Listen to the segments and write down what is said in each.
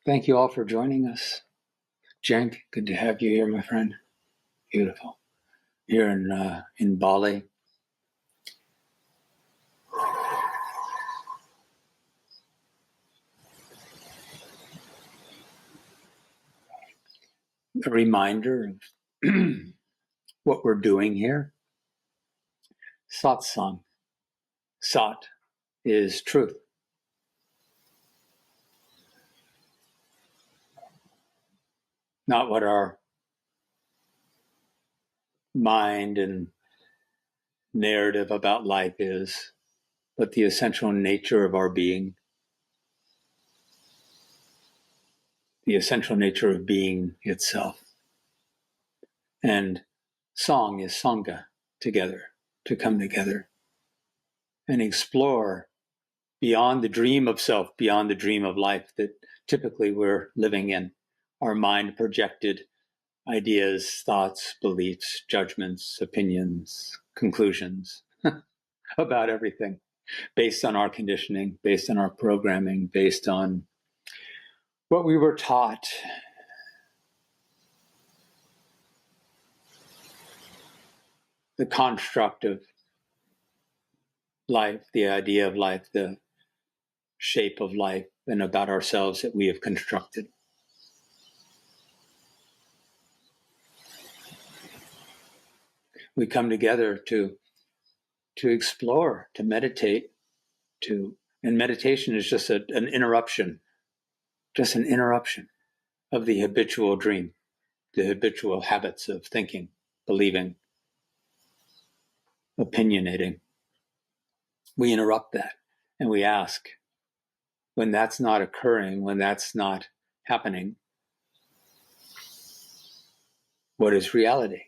Thank you all for joining us. Cenk, good to have you here, my friend. Beautiful. Here in Bali. A reminder of what we're doing here. Satsang. Sat is truth. Not what our mind and narrative about life is, but the essential nature of our being. The essential nature of being itself. And song is sangha, together, to come together and explore beyond the dream of self, beyond the dream of life that typically we're living in. Our mind projected ideas, thoughts, beliefs, judgments, opinions, conclusions about everything based on our conditioning, based on our programming, based on what we were taught. The construct of life, the idea of life, the shape of life, and about ourselves that we have constructed. We come together to explore, to meditate, and meditation is just an interruption of the habitual dream, the habitual habits of thinking, believing, opinionating. We interrupt that and we ask, when that's not occurring, when that's not happening, what is reality?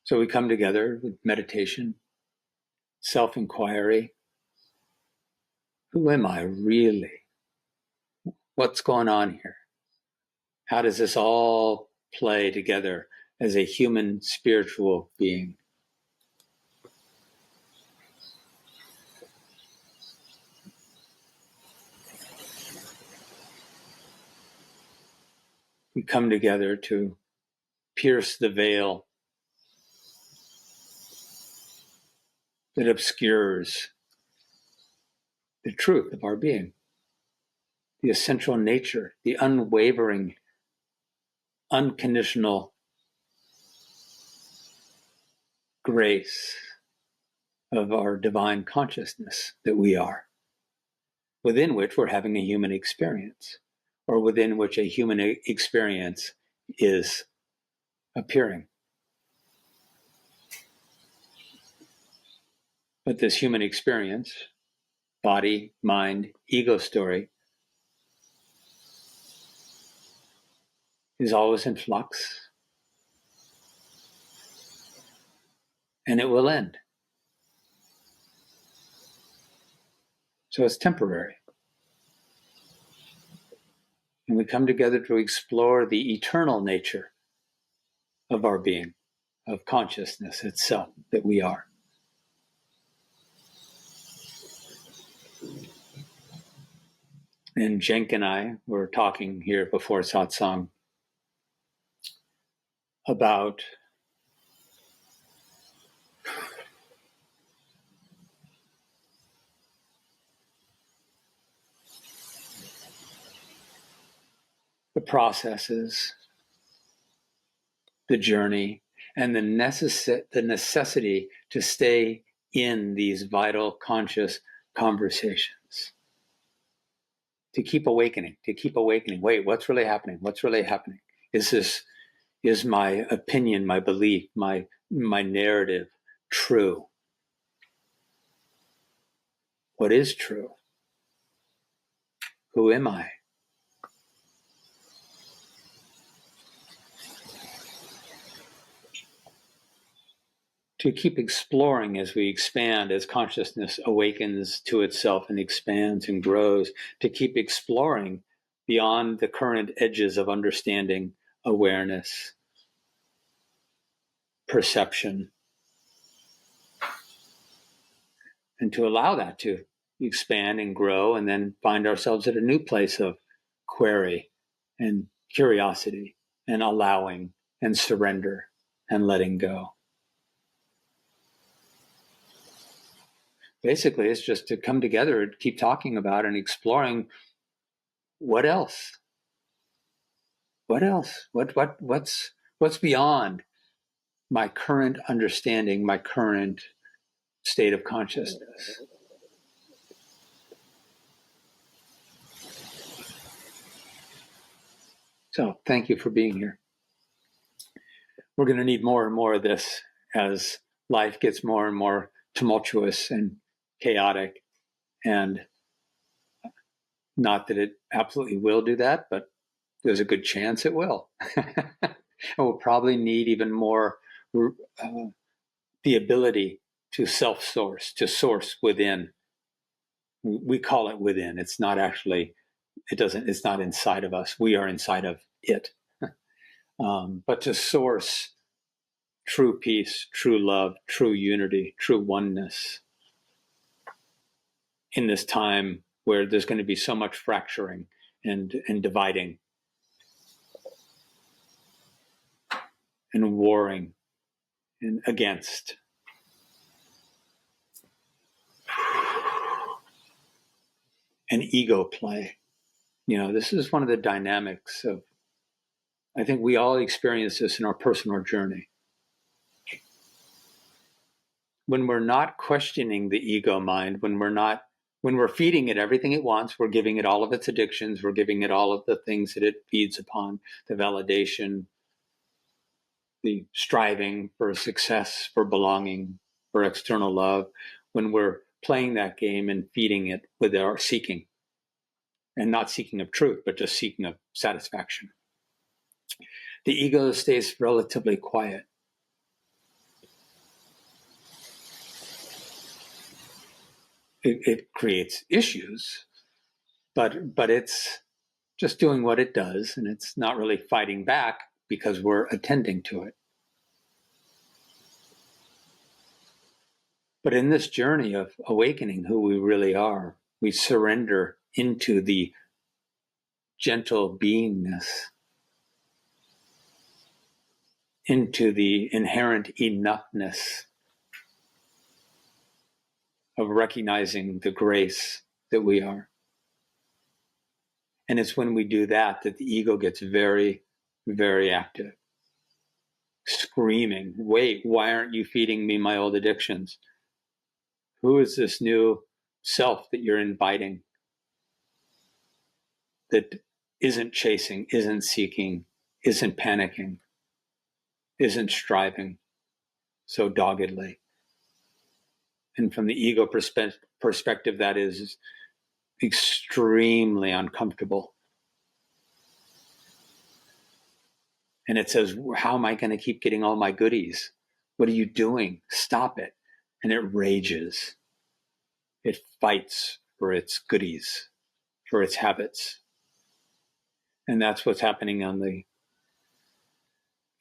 So we come together with meditation, self-inquiry. Who am I really? What's going on here? How does this all play together as a human spiritual being? We come together to pierce the veil that obscures the truth of our being, the essential nature, the unwavering, unconditional grace of our divine consciousness that we are, within which we're having a human experience, or within which a human experience is appearing. But this human experience, body, mind, ego story, is always in flux, and it will end. So it's temporary. And we come together to explore the eternal nature of our being, of consciousness itself, that we are. And Cenk and I were talking here before satsang about the processes, the journey, and the necessity to stay in these vital, conscious conversations. To keep awakening. Wait, what's really happening? What's really happening? Is my opinion, my belief, my narrative true? What is true? Who am I? To keep exploring as we expand, as consciousness awakens to itself and expands and grows, to keep exploring beyond the current edges of understanding, awareness, perception, and to allow that to expand and grow, and then find ourselves at a new place of query and curiosity and allowing and surrender and letting go. Basically, it's just to come together and keep talking about and exploring what else? What else? What's beyond my current understanding, my current state of consciousness? So thank you for being here. We're going to need more and more of this as life gets more and more tumultuous and chaotic. And not that it absolutely will do that, but there's a good chance it will. And we'll probably need even more the ability to self-source, to source within. We call it within. It's not actually, it's not inside of us. We are inside of it. But to source true peace, true love, true unity, true oneness in this time where there's going to be so much fracturing and dividing and warring and against. And ego play. This is one of the dynamics of, I think we all experience this in our personal journey. When we're not questioning the ego mind, when we're feeding it everything it wants, we're giving it all of its addictions, we're giving it all of the things that it feeds upon, the validation, the striving for success, for belonging, for external love, when we're playing that game and feeding it with our seeking, and not seeking of truth, but just seeking of satisfaction. The ego stays relatively quiet. It creates issues, but it's just doing what it does, and it's not really fighting back because we're attending to it. But in this journey of awakening who we really are, we surrender into the gentle beingness, into the inherent enoughness of recognizing the grace that we are. And it's when we do that the ego gets very, very active, screaming, wait, why aren't you feeding me my old addictions? Who is this new self that you're inviting that isn't chasing, isn't seeking, isn't panicking, isn't striving so doggedly? And from the ego perspective, that is extremely uncomfortable. And it says, how am I going to keep getting all my goodies? What are you doing? Stop it. And it rages. It fights for its goodies, for its habits. And that's what's happening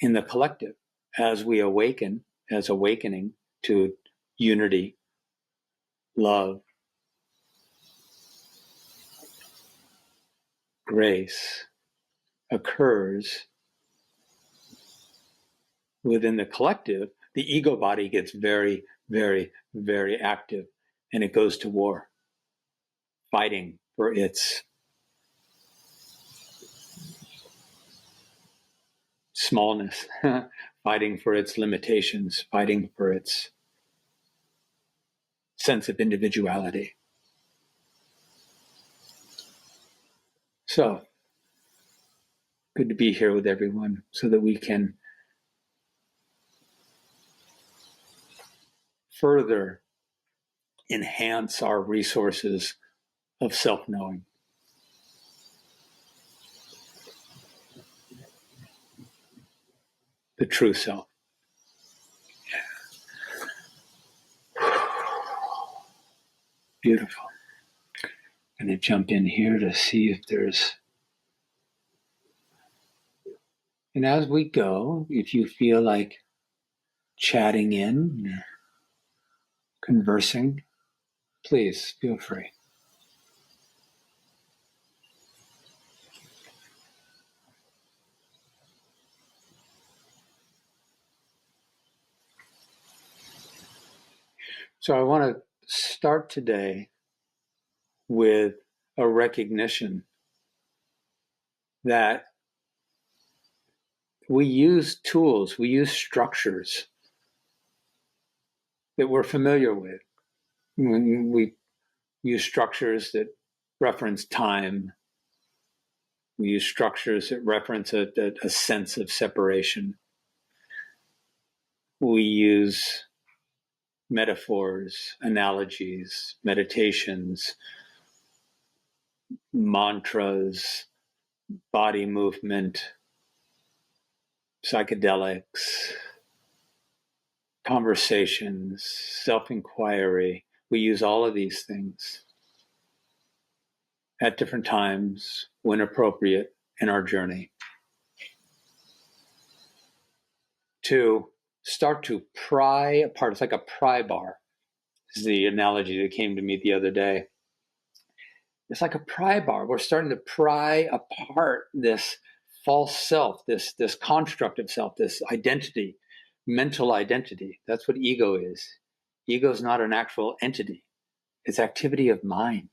in the collective. As we awaken, as awakening to unity, love, grace occurs within the collective, the ego body gets very, very, very active, and it goes to war, fighting for its smallness, fighting for its limitations, fighting for its sense of individuality. So, good to be here with everyone so that we can further enhance our resources of self-knowing. The true self. Yeah. Beautiful. I'm going to jump in here to see if there's... And as we go, if you feel like chatting in, conversing, please feel free. So I want to start today with a recognition that we use tools, we use structures that we're familiar with. When we use structures that reference time, we use structures that reference a sense of separation. We use metaphors, analogies, meditations, mantras, body movement, psychedelics, conversations, self-inquiry. We use all of these things at different times when appropriate in our journey to start to pry apart. It's like a pry bar, is the analogy that came to me the other day. It's like a pry bar. We're starting to pry apart this false self, this construct of self, this identity, mental identity. That's what ego is. Ego is not an actual entity. It's activity of mind.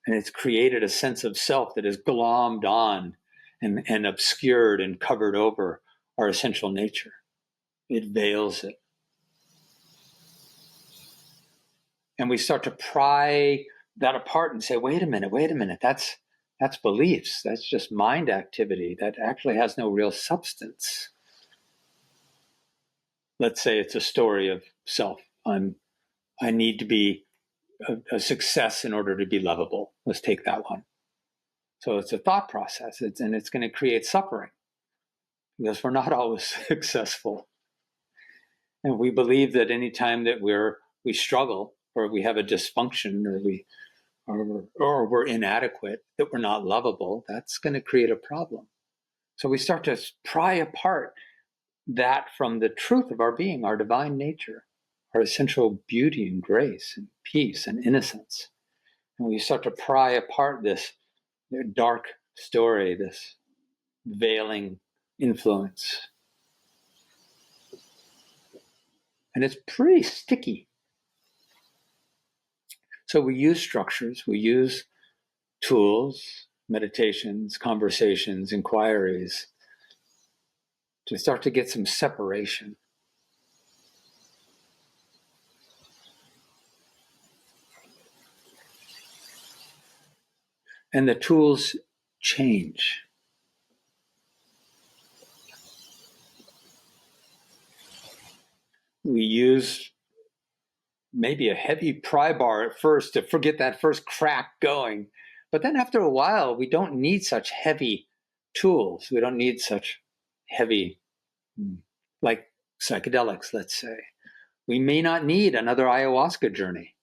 And it's created a sense of self that is glommed on and obscured and covered over our essential nature. It veils it. And we start to pry that apart and say, wait a minute, that's beliefs. That's just mind activity. That actually has no real substance. Let's say it's a story of self. I need to be a success in order to be lovable. Let's take that one. So it's a thought process, and it's going to create suffering because we're not always successful. And we believe that any time that we struggle or we have a dysfunction or we're inadequate, that we're not lovable, that's going to create a problem. So we start to pry apart that from the truth of our being, our divine nature, our essential beauty and grace and peace and innocence. And we start to pry apart this dark story, this veiling influence. And it's pretty sticky. So we use structures, we use tools, meditations, conversations, inquiries to start to get some separation. And the tools change. We use maybe a heavy pry bar at first to get that first crack going. But then after a while, we don't need such heavy tools. We don't need such heavy, like psychedelics, let's say. We may not need another ayahuasca journey.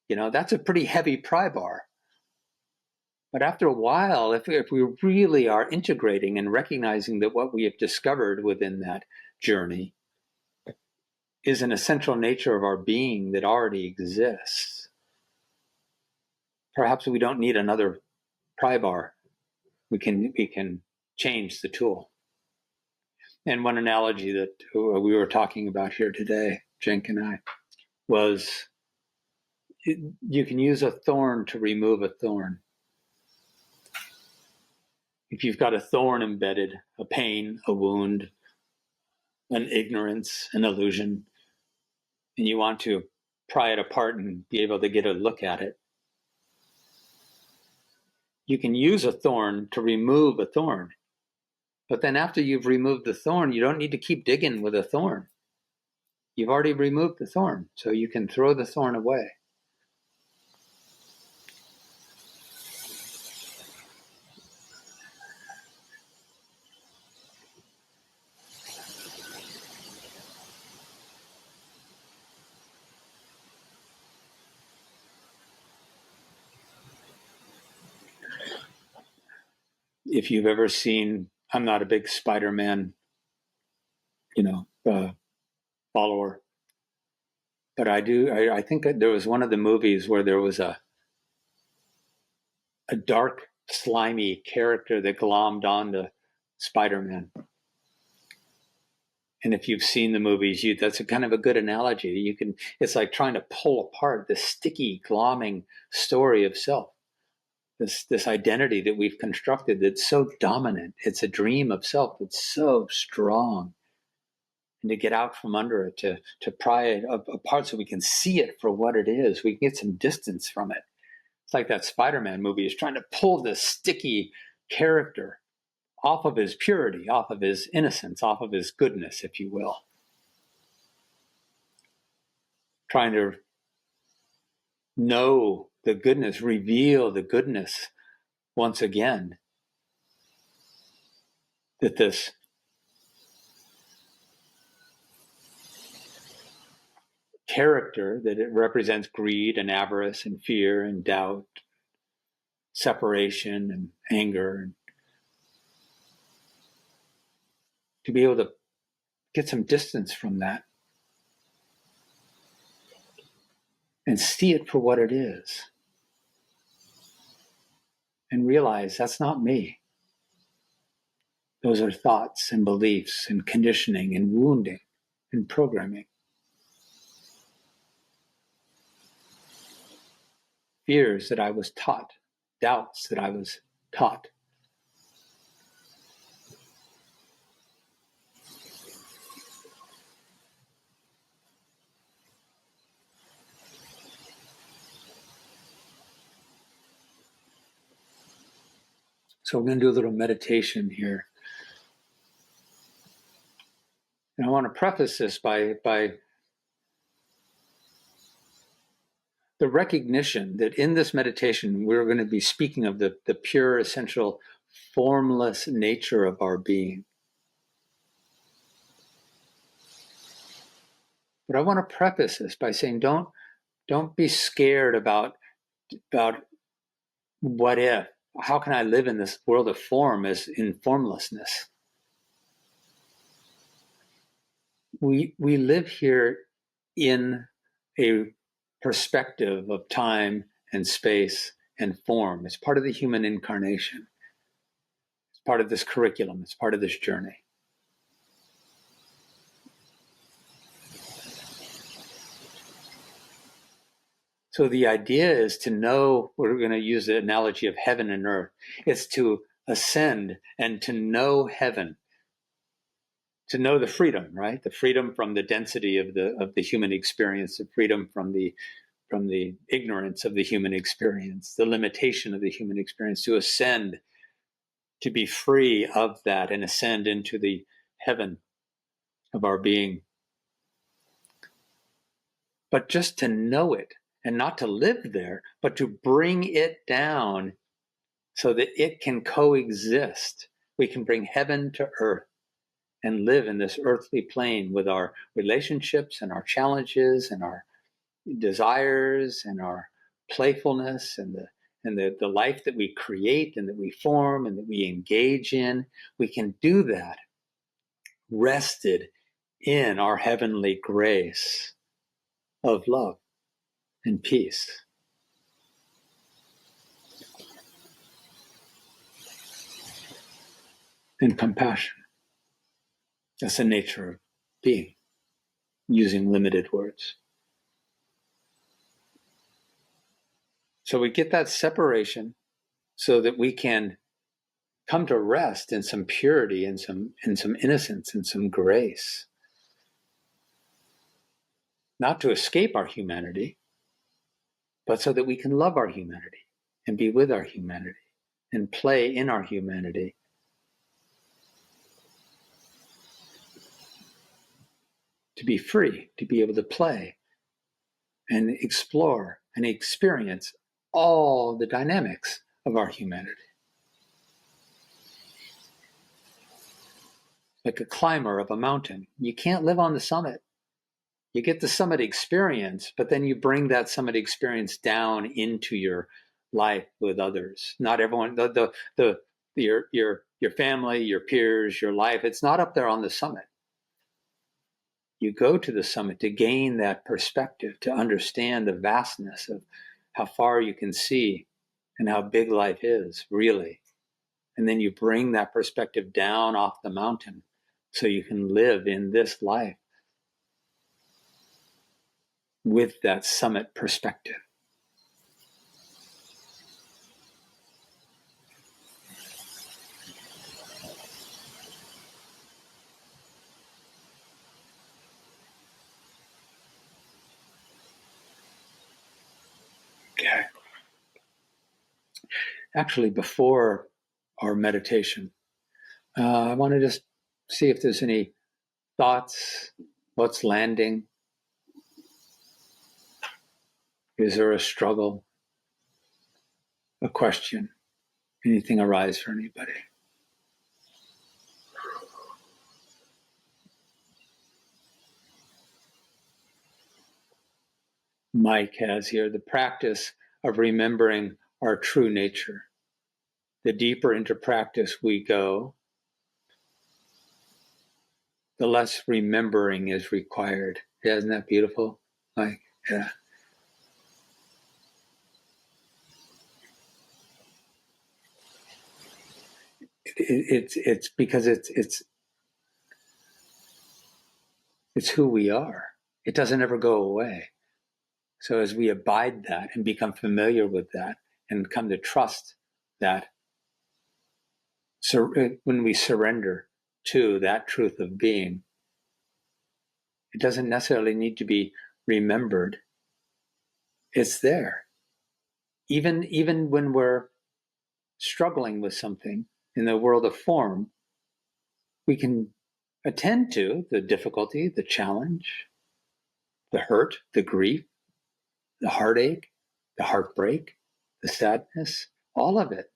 That's a pretty heavy pry bar. But after a while, if we really are integrating and recognizing that what we have discovered within that journey is an essential nature of our being that already exists, perhaps we don't need another pry bar. We can change the tool. And one analogy that we were talking about here today, Cenk and I, was you can use a thorn to remove a thorn. If you've got a thorn embedded, a pain, a wound, an ignorance, an illusion, and you want to pry it apart and be able to get a look at it, you can use a thorn to remove a thorn. But then after you've removed the thorn, you don't need to keep digging with a thorn. You've already removed the thorn, so you can throw the thorn away. If you've ever seen, I'm not a big Spider-Man, follower, but I do. I think there was one of the movies where there was a dark, slimy character that glommed onto Spider-Man. And if you've seen the movies, that's a kind of a good analogy. It's like trying to pull apart this sticky, glomming story of self, this identity that we've constructed that's so dominant. It's a dream of self that's so strong. And to get out from under it, to pry it apart so we can see it for what it is. We can get some distance from it. It's like that Spider-Man movie is trying to pull this sticky character off of his purity, off of his innocence, off of his goodness, if you will. Trying to know the goodness, reveal the goodness once again. That this character, that it represents greed and avarice and fear and doubt, separation and anger, and to be able to get some distance from that and see it for what it is and realize that's not me. Those are thoughts and beliefs and conditioning and wounding and programming. Fears that I was taught, doubts that I was taught. So we're going to do a little meditation here. And I want to preface this by the recognition that in this meditation, we're going to be speaking of the pure, essential, formless nature of our being. But I want to preface this by saying, don't be scared about what if. How can I live in this world of form as in formlessness? We live here in a perspective of time and space and form. It's part of the human incarnation. It's part of this curriculum. It's part of this journey. So the idea is to know, we're going to use the analogy of heaven and earth. It's to ascend and to know heaven, to know the freedom, right? The freedom from the density of the human experience, the freedom from the ignorance of the human experience, the limitation of the human experience, to ascend, to be free of that and ascend into the heaven of our being. But just to know it and not to live there, but to bring it down so that it can coexist. We can bring heaven to earth and live in this earthly plane with our relationships and our challenges and our desires and our playfulness and the life that we create and that we form and that we engage in. We can do that rested in our heavenly grace of love and peace. And compassion. That's the nature of being, using limited words. So we get that separation so that we can come to rest in some purity and some innocence and some grace. Not to escape our humanity, but so that we can love our humanity and be with our humanity and play in our humanity. To be free, to be able to play and explore and experience all the dynamics of our humanity. Like a climber of a mountain. You can't live on the summit. You get the summit experience, but then you bring that summit experience down into your life with others. Not everyone, your family, your peers, your life, it's not up there on the summit. You go to the summit to gain that perspective, to understand the vastness of how far you can see and how big life is, really. And then you bring that perspective down off the mountain so you can live in this life with that summit perspective. Okay. Actually, before our meditation, I want to just see if there's any thoughts, what's landing. Is there a struggle, a question, anything arise for anybody? Mike has here the practice of remembering our true nature. The deeper into practice we go, the less remembering is required. Yeah, isn't that beautiful? Mike, yeah. It's because it's who we are. It doesn't ever go away. So as we abide that and become familiar with that and come to trust that, so when we surrender to that truth of being, it doesn't necessarily need to be remembered. It's there. Even when we're struggling with something in the world of form, we can attend to the difficulty, the challenge, the hurt, the grief, the heartache, the heartbreak, the sadness, all of it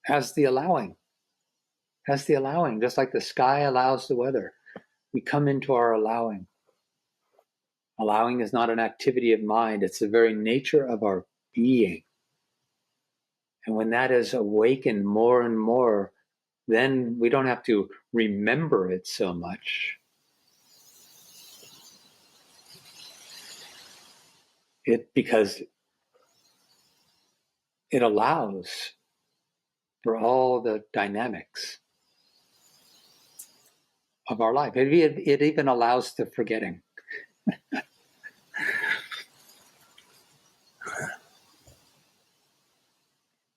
has the allowing, just like the sky allows the weather. We come into our allowing. Allowing is not an activity of mind, it's the very nature of our being. And when that is awakened more and more, then we don't have to remember it so much. Because it allows for all the dynamics of our life. It even allows the forgetting.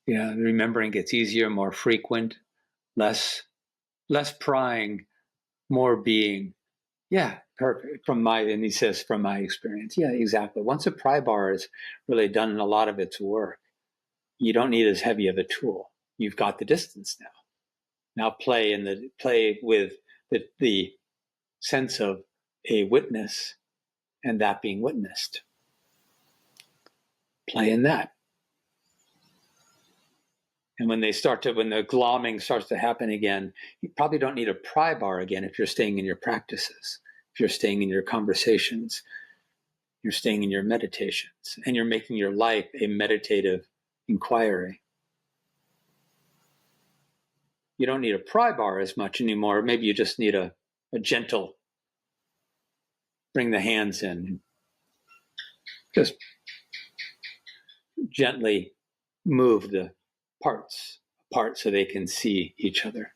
Yeah, remembering gets easier, more frequent, less prying, more being. Yeah, perfect. And he says, from my experience. Yeah, exactly. Once a pry bar is really done a lot of its work, you don't need as heavy of a tool. You've got the distance now. Now play with the sense of a witness and that being witnessed. Play in that. And when the glomming starts to happen again, you probably don't need a pry bar again if you're staying in your practices, if you're staying in your conversations, you're staying in your meditations, and you're making your life a meditative inquiry. You don't need a pry bar as much anymore. Maybe you just need a gentle, bring the hands in, just gently move the parts apart so they can see each other.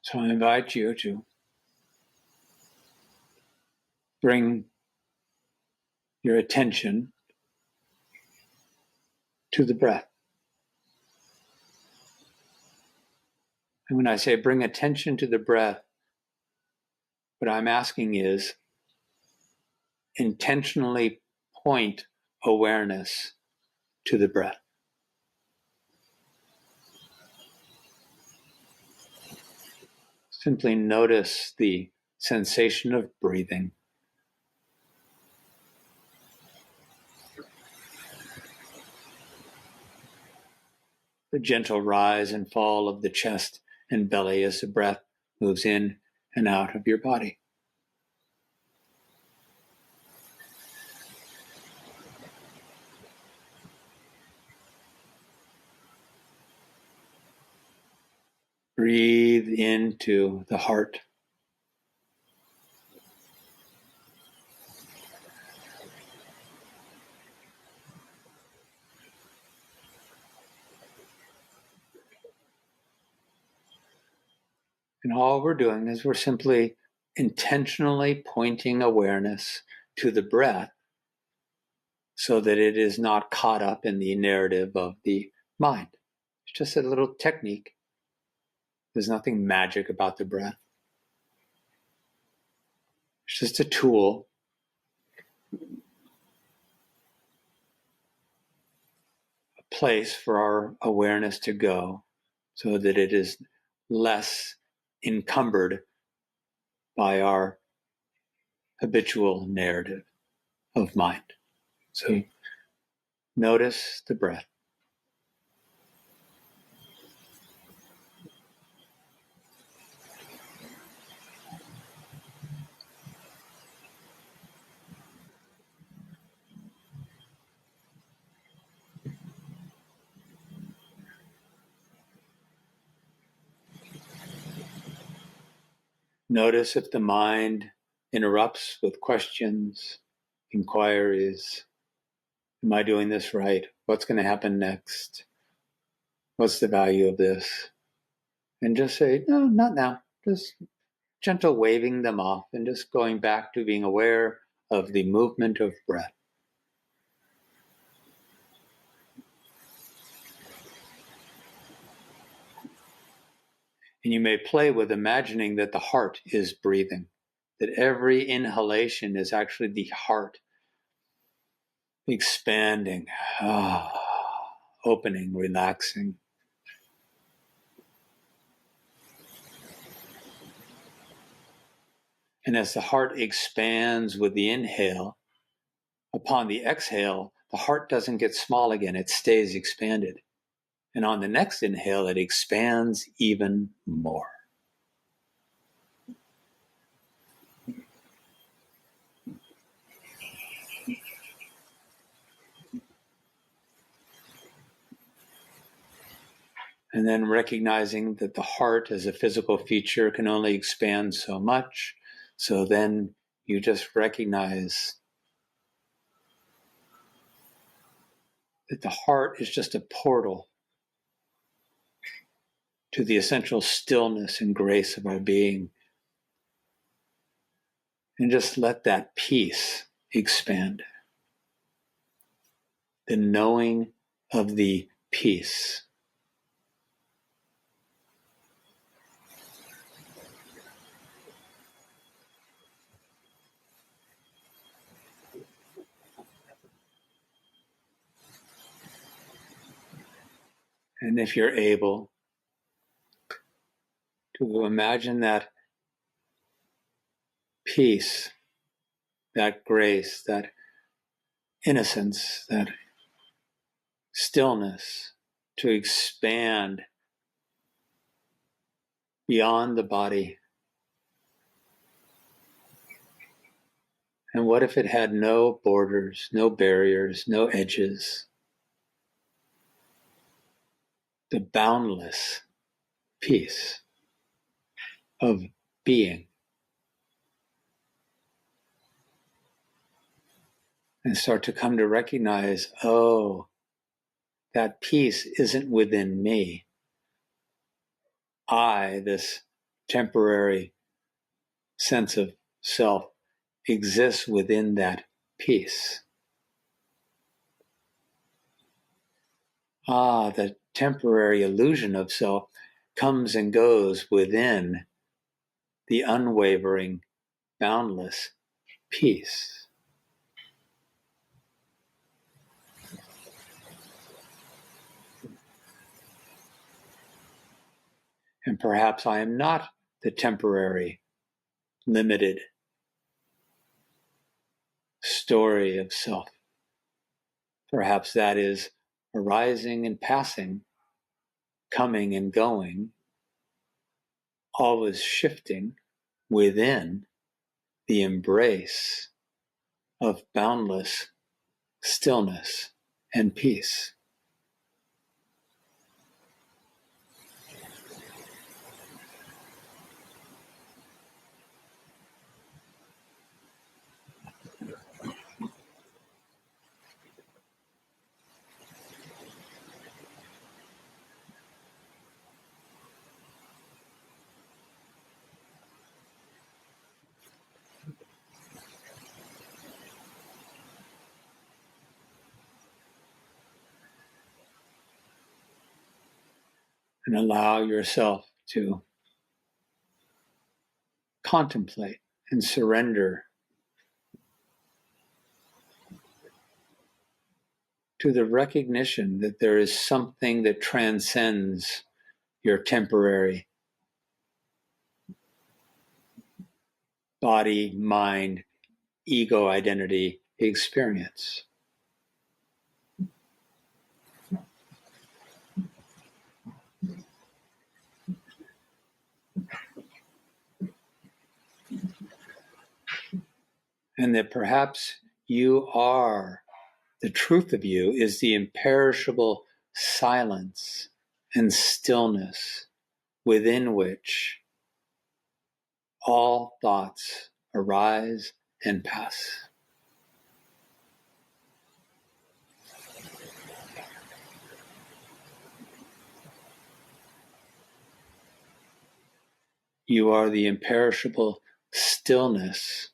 So I invite you to bring your attention to the breath. And when I say bring attention to the breath, what I'm asking is intentionally point awareness to the breath. Simply notice the sensation of breathing. The gentle rise and fall of the chest and belly as the breath moves in and out of your body. Breathe into the heart. And all we're doing is we're simply intentionally pointing awareness to the breath so that it is not caught up in the narrative of the mind. It's just a little technique. There's nothing magic about the breath. It's just a tool. A place for our awareness to go so that it is less encumbered by our habitual narrative of mind. So notice the breath. Notice if the mind interrupts with questions, inquiries. Am I doing this right? What's going to happen next? What's the value of this? And just say, no, not now. Just gentle waving them off and just going back to being aware of the movement of breath. And you may play with imagining that the heart is breathing, that every inhalation is actually the heart expanding, opening, relaxing. And as the heart expands with the inhale, upon the exhale, the heart doesn't get small again, it stays expanded. And on the next inhale, it expands even more. And then recognizing that the heart as a physical feature can only expand so much. So then you just recognize that the heart is just a portal to the essential stillness and grace of our being. And just let that peace expand. The knowing of the peace. And if you're able to imagine that peace, that grace, that innocence, that stillness to expand beyond the body. And what if it had no borders, no barriers, no edges? The boundless peace of being. And start to come to recognize, oh, that peace isn't within me. I, this temporary sense of self, exists within that peace. The temporary illusion of self comes and goes within the unwavering, boundless peace. And perhaps I am not the temporary, limited story of self. Perhaps that is arising and passing, coming and going, always shifting within the embrace of boundless stillness and peace. And allow yourself to contemplate and surrender to the recognition that there is something that transcends your temporary body, mind, ego identity experience. And that perhaps you are, the truth of you is the imperishable silence and stillness within which all thoughts arise and pass. You are the imperishable stillness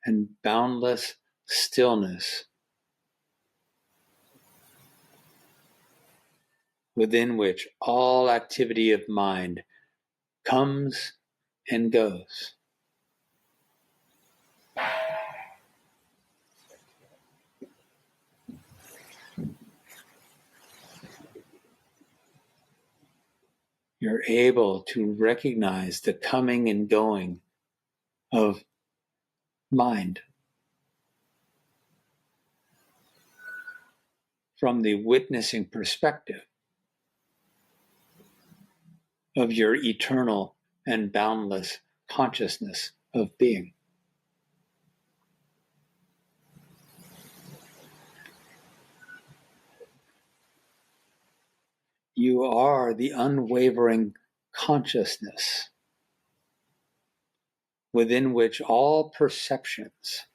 and boundless stillness within which all activity of mind comes and goes. You're able to recognize the coming and going of mind from the witnessing perspective of your eternal and boundless consciousness of being. You are the unwavering consciousness within which all perceptions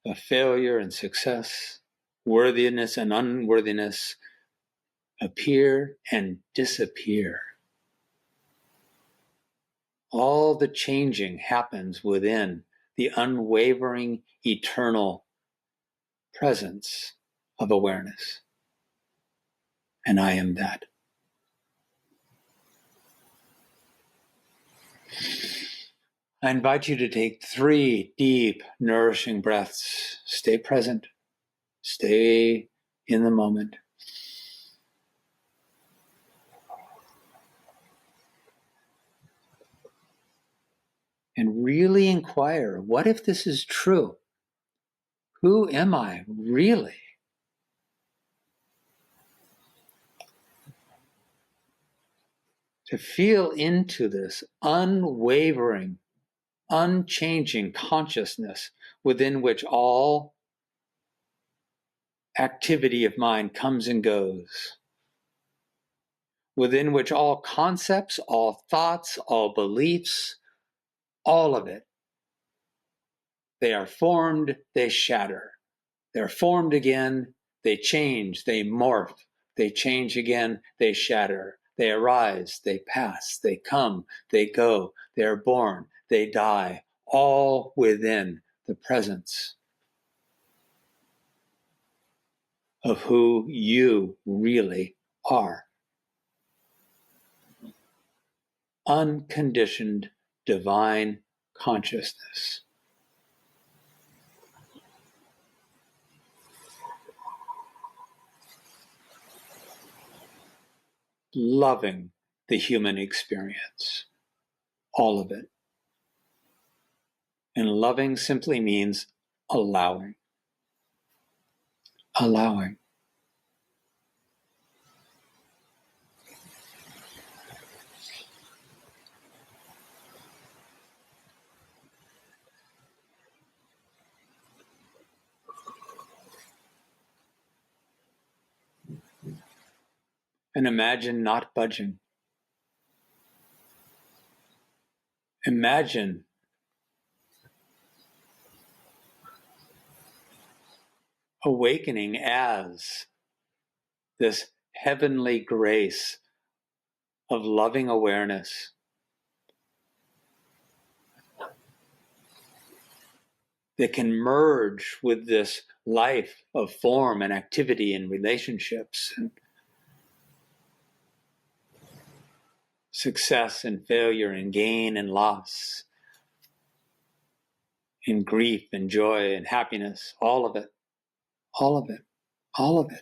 of failure and success, worthiness and unworthiness appear and disappear. All the changing happens within the unwavering, eternal presence of awareness. And I am that. I invite you to take 3 deep, nourishing breaths. Stay present. Stay in the moment. And really inquire, what if this is true? Who am I really? To feel into this unwavering, unchanging consciousness within which all activity of mind comes and goes, within which all concepts, all thoughts, all beliefs, all of it, they are formed, they shatter. They're formed again, they change, they morph, they change again, they shatter. They arise, they pass, they come, they go, they are born, they die, all within the presence of who you really are. Unconditioned divine consciousness. Loving the human experience, all of it. And loving simply means allowing. Allowing. And imagine not budging. Imagine awakening as this heavenly grace of loving awareness that can merge with this life of form and activity and relationships and success and failure and gain and loss, in grief and joy and happiness, all of it, all of it, all of it.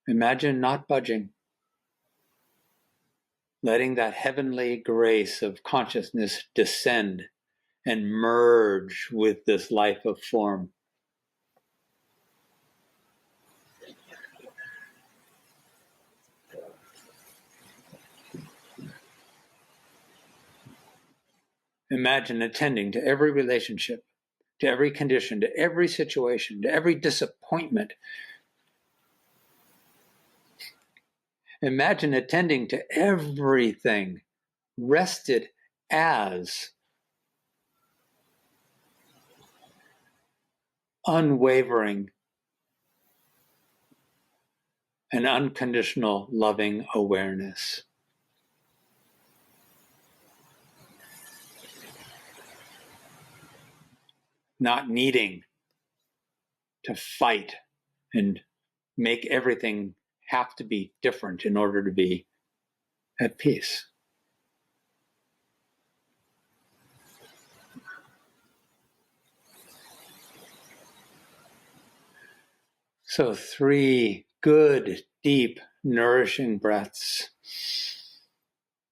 Imagine not budging, letting that heavenly grace of consciousness descend and merge with this life of form. Imagine attending to every relationship, to every condition, to every situation, to every disappointment. Imagine attending to everything rested as unwavering and unconditional loving awareness. Not needing to fight and make everything have to be different in order to be at peace. So 3 good, deep, nourishing breaths.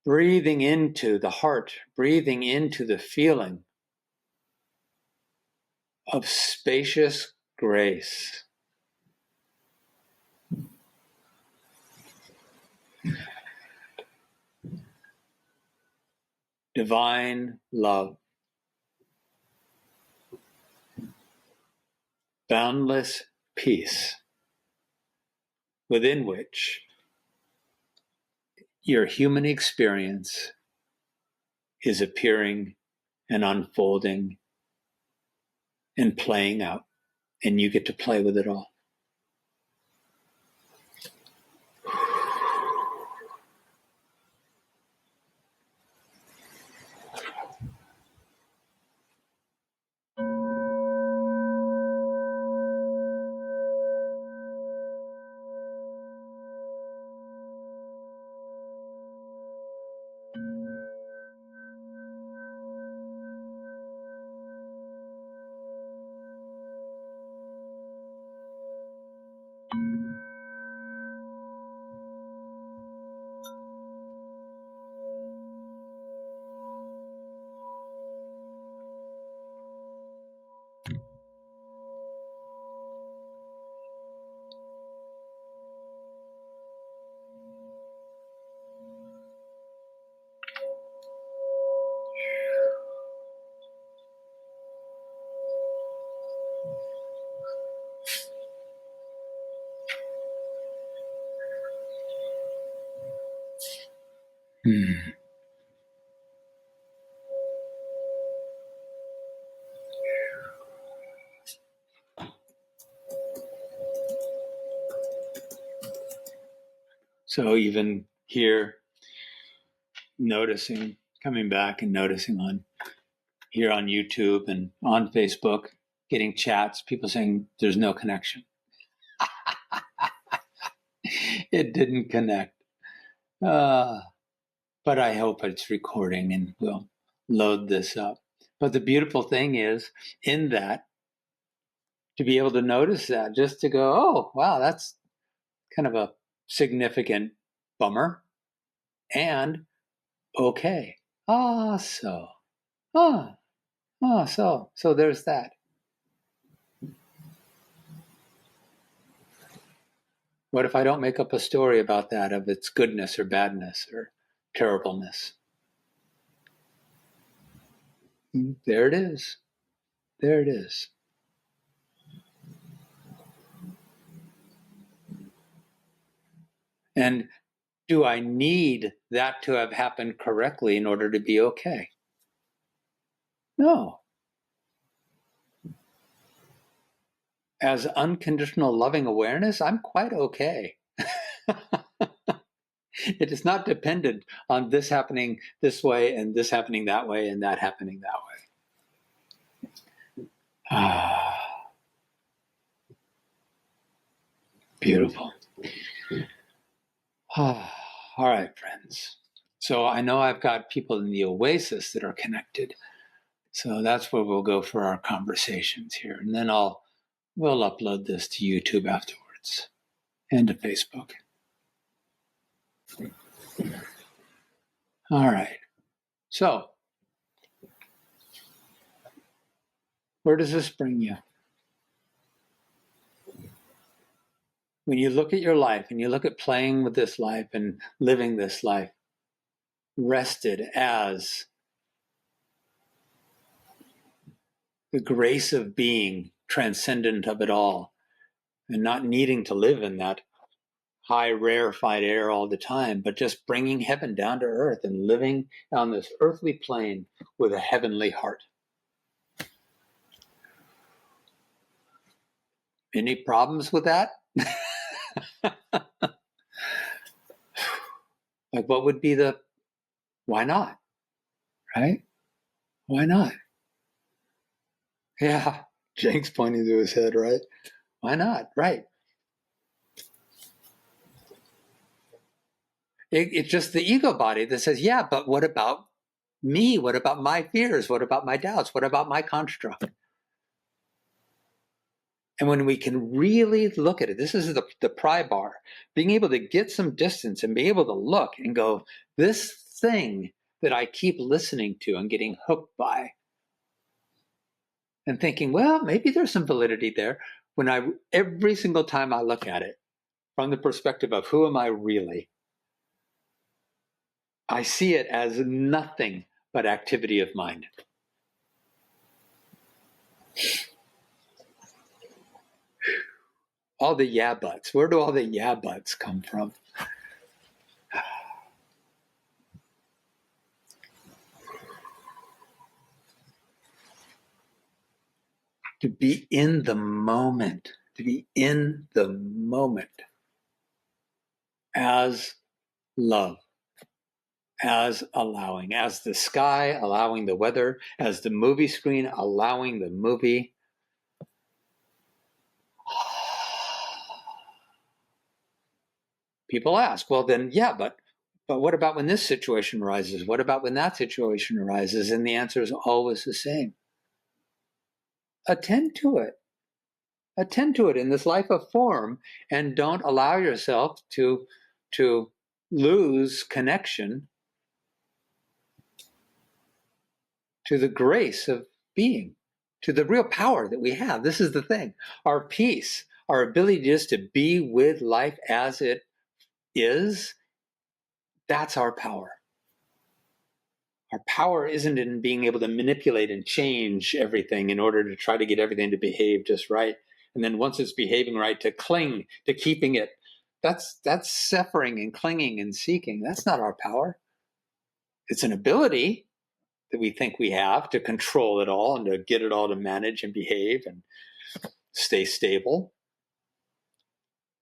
Breathing into the heart, breathing into the feeling of spacious grace. Divine love. Boundless peace, within which your human experience is appearing and unfolding and playing out, and you get to play with it all. So even here, noticing, coming back and noticing on here on YouTube and on Facebook, getting chats, people saying there's no connection. It didn't connect. But I hope it's recording and we'll load this up. But the beautiful thing is in that, to be able to notice that, just to go, oh, wow, that's kind of a significant bummer. And okay. So there's that. What if I don't make up a story about that, of its goodness or badness or terribleness? There it is. There it is. And do I need that to have happened correctly in order to be okay? No. As unconditional loving awareness, I'm quite okay. It is not dependent on this happening this way and this happening that way and that happening that way. Beautiful. All right, friends. So I know I've got people in the Oasis that are connected. So that's where we'll go for our conversations here. And then we'll upload this to YouTube afterwards and to Facebook. All right. So where does this bring you? When you look at your life and you look at playing with this life and living this life, rested as the grace of being transcendent of it all and not needing to live in that high rarefied air all the time, but just bringing heaven down to earth and living on this earthly plane with a heavenly heart. Any problems with that? Like, what would be why not? Right? Why not? Yeah, Jake's pointing to his head, right? Why not? Right. It's just the ego body that says, yeah, but what about me? What about my fears? What about my doubts? What about my construct? And when we can really look at it, this is the pry bar, being able to get some distance and be able to look and go, this thing that I keep listening to and getting hooked by and thinking, well, maybe there's some validity there. Every single time I look at it from the perspective of who am I really, I see it as nothing but activity of mind. All the yeah buts. Where do all the yeah buts come from? To be in the moment, to be in the moment as love, as allowing, as the sky allowing the weather, as the movie screen allowing the movie. People ask, well, then, yeah, but what about when this situation arises? What about when that situation arises? And the answer is always the same. Attend to it. Attend to it in this life of form, and don't allow yourself to lose connection to the grace of being, to the real power that we have. This is the thing. Our peace, our ability just to be with life as it is, that's our power. Our power isn't in being able to manipulate and change everything in order to try to get everything to behave just right. And then once it's behaving right, to cling to keeping it. That's suffering and clinging and seeking. That's not our power. It's an ability that we think we have to control it all and to get it all to manage and behave and stay stable.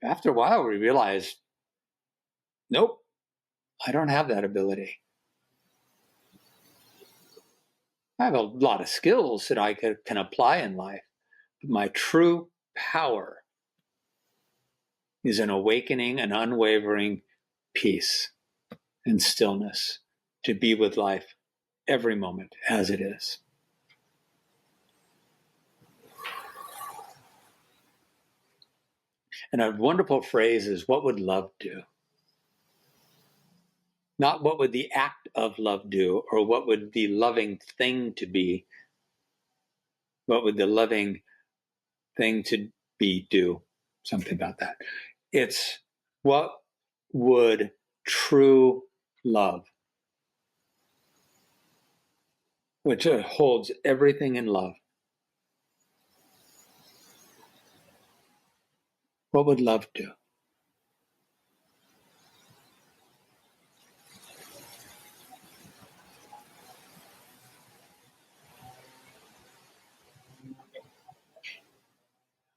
After a while, we realize, nope, I don't have that ability. I have a lot of skills that I can apply in life, but my true power is an awakening, an unwavering peace and stillness to be with life every moment as it is. And a wonderful phrase is, what would love do? Not what would the act of love do, or what would the loving thing to be. What would the loving thing to be do? Something about that. It's what would true love, which holds everything in love. What would love do?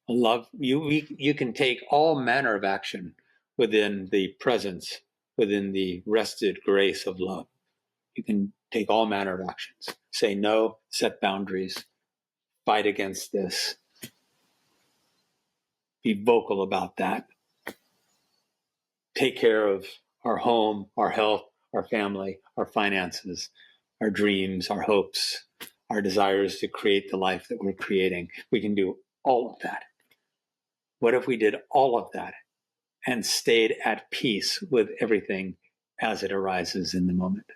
Love, you can take all manner of action within the presence, within the rested grace of love. You can take all manner of actions. Say no, set boundaries, fight against this, be vocal about that, take care of our home, our health, our family, our finances, our dreams, our hopes, our desires to create the life that we're creating. We can do all of that. What if we did all of that and stayed at peace with everything as it arises in the moment?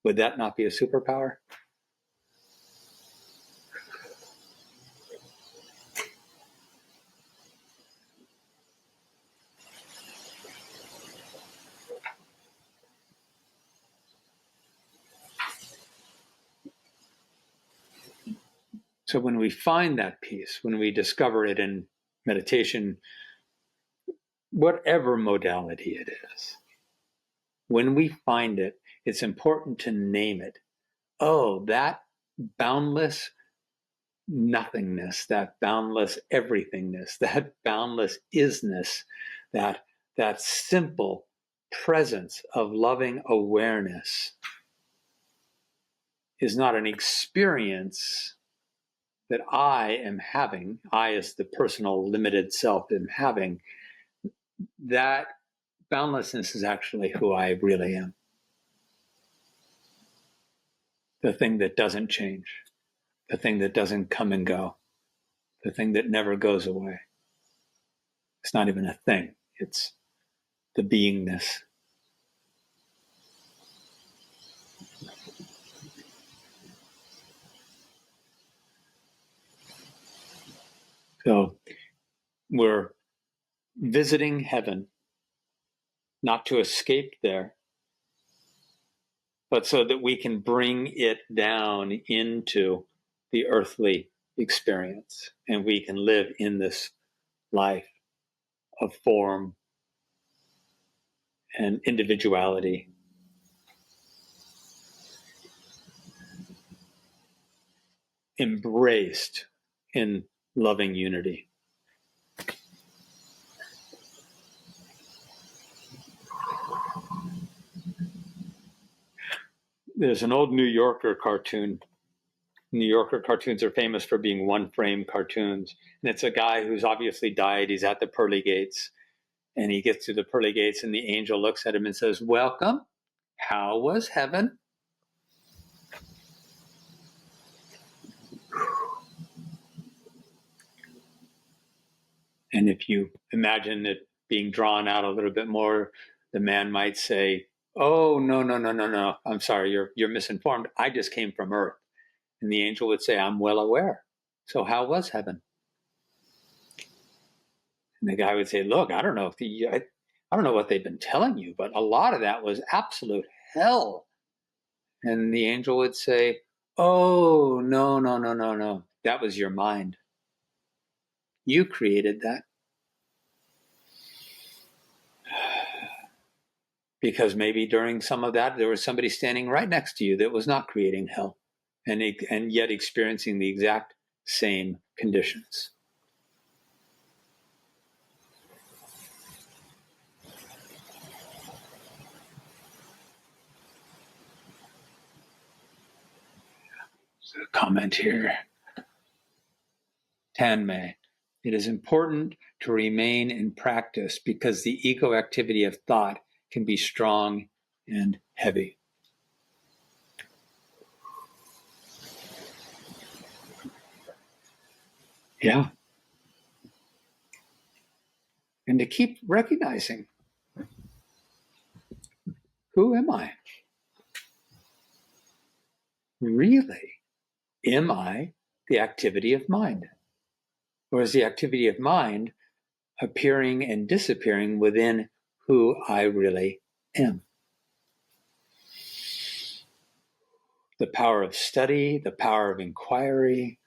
Would that not be a superpower? So when we find that peace, when we discover it in meditation, whatever modality it is, when we find it, it's important to name it. Oh, that boundless nothingness, that boundless everythingness, that boundless isness, that simple presence of loving awareness is not an experience that I am having, I as the personal limited self am having. That boundlessness is actually who I really am. The thing that doesn't change, the thing that doesn't come and go, the thing that never goes away. It's not even a thing, it's the beingness. So we're visiting heaven, not to escape there, but so that we can bring it down into the earthly experience and we can live in this life of form and individuality. Embraced in loving unity. There's an old New Yorker cartoon. New Yorker cartoons are famous for being one-frame cartoons. And it's a guy who's obviously died. He's at the pearly gates. And he gets to the pearly gates and the angel looks at him and says, "Welcome. How was heaven?" And if you imagine it being drawn out a little bit more, the man might say, "Oh, no. I'm sorry, you're misinformed. I just came from Earth." And the angel would say, "I'm well aware. So how was heaven?" And the guy would say, "Look, I don't know what they've been telling you, but a lot of that was absolute hell." And the angel would say, "Oh, no. That was your mind. You created that." Because maybe during some of that, there was somebody standing right next to you that was not creating hell and yet experiencing the exact same conditions. So a comment here. Tanmay. It is important to remain in practice because the ego activity of thought can be strong and heavy. Yeah. And to keep recognizing, who am I? Really? Am I the activity of mind? Or is the activity of mind appearing and disappearing within who I really am? The power of study, the power of inquiry,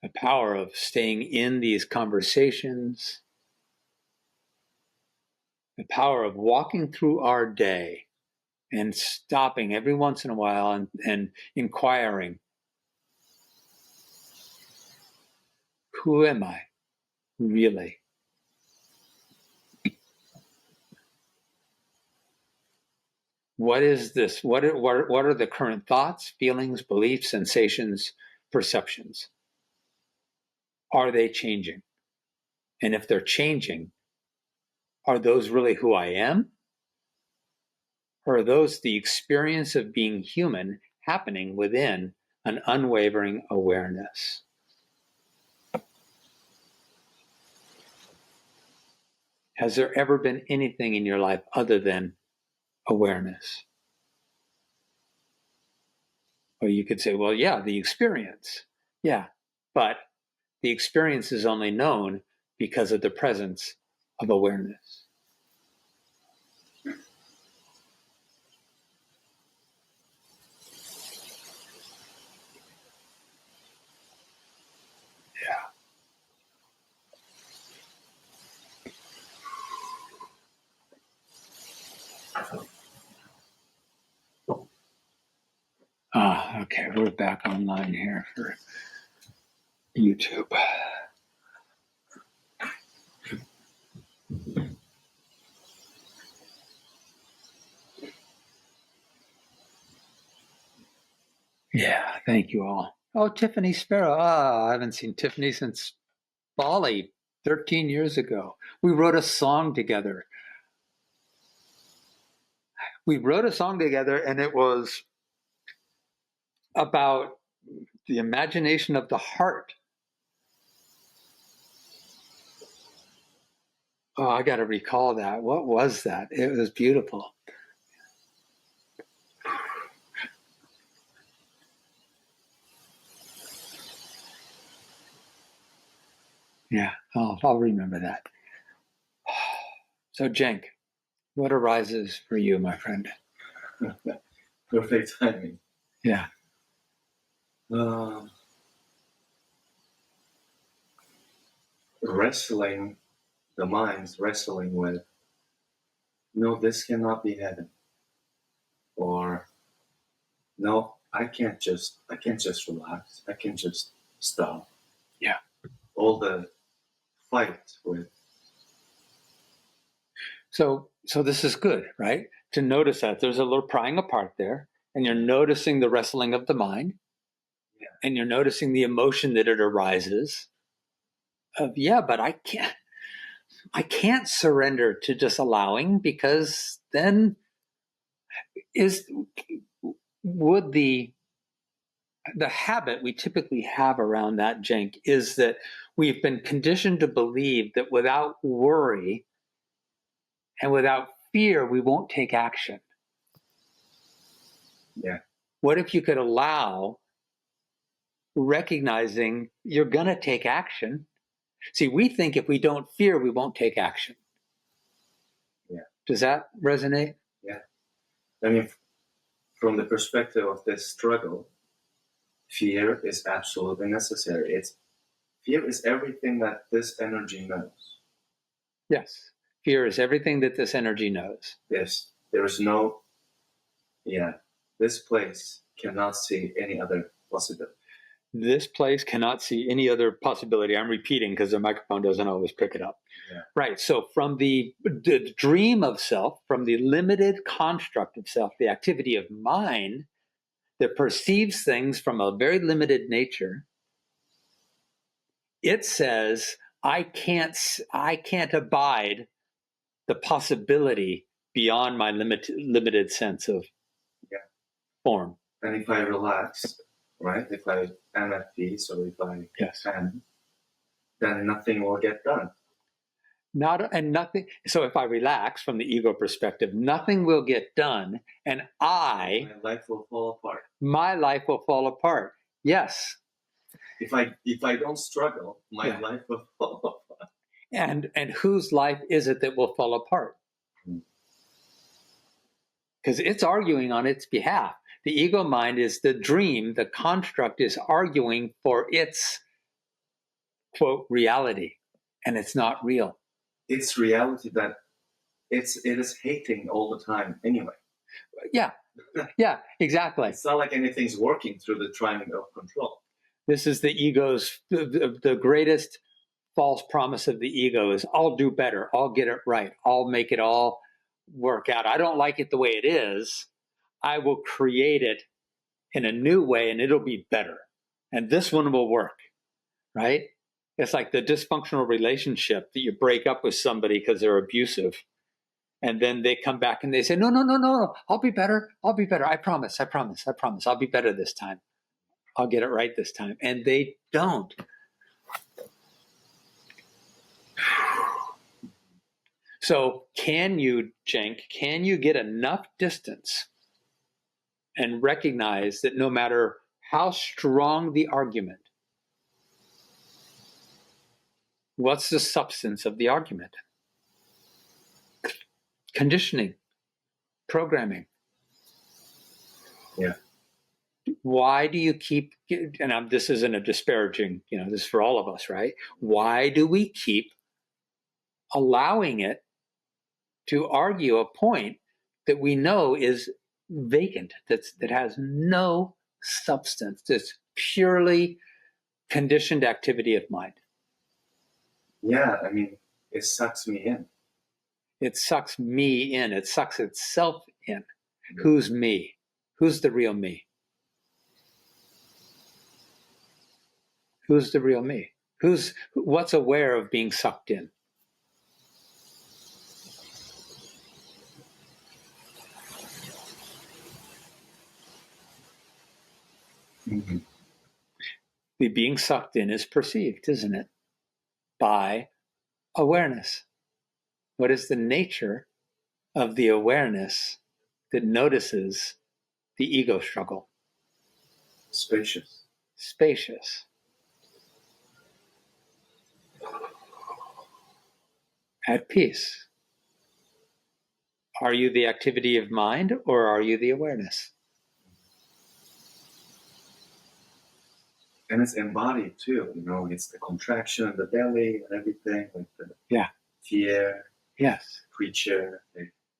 the power of staying in these conversations, the power of walking through our day and stopping every once in a while and inquiring, who am I really? What is this? What are the current thoughts, feelings, beliefs, sensations, perceptions? Are they changing? and if they're changing, are those really who I am? Or are those the experience of being human happening within an unwavering awareness? Has there ever been anything in your life other than awareness? Or you could say, well, yeah, the experience. Yeah, but the experience is only known because of the presence of awareness. Okay, we're back online here for YouTube. Yeah, thank you all. Oh, Tiffany Sparrow. I haven't seen Tiffany since Bali 13 years ago. We wrote a song together. And it was about the imagination of the heart. Oh, I got to recall that. What was that? It was beautiful. Yeah, I'll remember that. So, Cenk, what arises for you, my friend? Perfect timing. Yeah. Wrestling, the mind's wrestling with, no, this cannot be heaven. Or, no, I can't just relax. I can just stop. Yeah. All the fight with. So this is good, right? To notice that there's a little prying apart there, and you're noticing the wrestling of the mind, and you're noticing the emotion that it arises of, but I can't surrender to just allowing, because then would the habit we typically have around that, Cenk, is that we've been conditioned to believe that without worry and without fear, we won't take action. Yeah. What if you could allow, recognizing you're going to take action? See, we think if we don't fear, we won't take action. Yeah. Does that resonate? Yeah. I mean, from the perspective of this struggle, fear is absolutely necessary. Fear is everything that this energy knows. Yes. Fear is everything that this energy knows. Yes. There is no, this place cannot see any other possibility. This place cannot see any other possibility. I'm repeating because the microphone doesn't always pick it up. Yeah. Right. So from the dream of self, from the limited construct of self, the activity of mind that perceives things from a very limited nature, it says, I can't abide the possibility beyond my limited sense of form. And if I relax, right? If I am at peace, or if I can, then nothing will get done. Nothing. So if I relax from the ego perspective, nothing will get done, and my life will fall apart. My life will fall apart. Yes. If I don't struggle, my life will fall apart. And whose life is it that will fall apart? Because it's arguing on its behalf. The ego mind is the dream. The construct is arguing for its, quote, reality, and it's not real. It's reality that it is hating all the time anyway. Yeah, exactly. It's not like anything's working through the triangle of control. This is the ego's, the greatest false promise of the ego is, I'll do better, I'll get it right, I'll make it all work out. I don't like it the way it is. I will create it in a new way and it'll be better. And this one will work, right? It's like the dysfunctional relationship that you break up with somebody because they're abusive. And then they come back and they say, no, no, no, no, I'll be better. I'll be better. I promise. I promise. I promise. I'll be better this time. I'll get it right this time. And they don't. So can you, Cenk, can you get enough distance and recognize that no matter how strong the argument, what's the substance of the argument? Conditioning, programming. Yeah. Why do you keep, and this isn't a disparaging, this is for all of us, right? Why do we keep allowing it to argue a point that we know is vacant, that has no substance, that's purely conditioned activity of mind? Yeah, I mean, it sucks me in. It sucks me in. It sucks itself in. Mm-hmm. Who's me? Who's the real me? Who's the real me? What's aware of being sucked in? Mm-hmm. The being sucked in is perceived, isn't it? By awareness. What is the nature of the awareness that notices the ego struggle? Spacious. Spacious. At peace. Are you the activity of mind or are you the awareness? And it's embodied too, it's the contraction of the belly and everything, like the fear, yes, creature.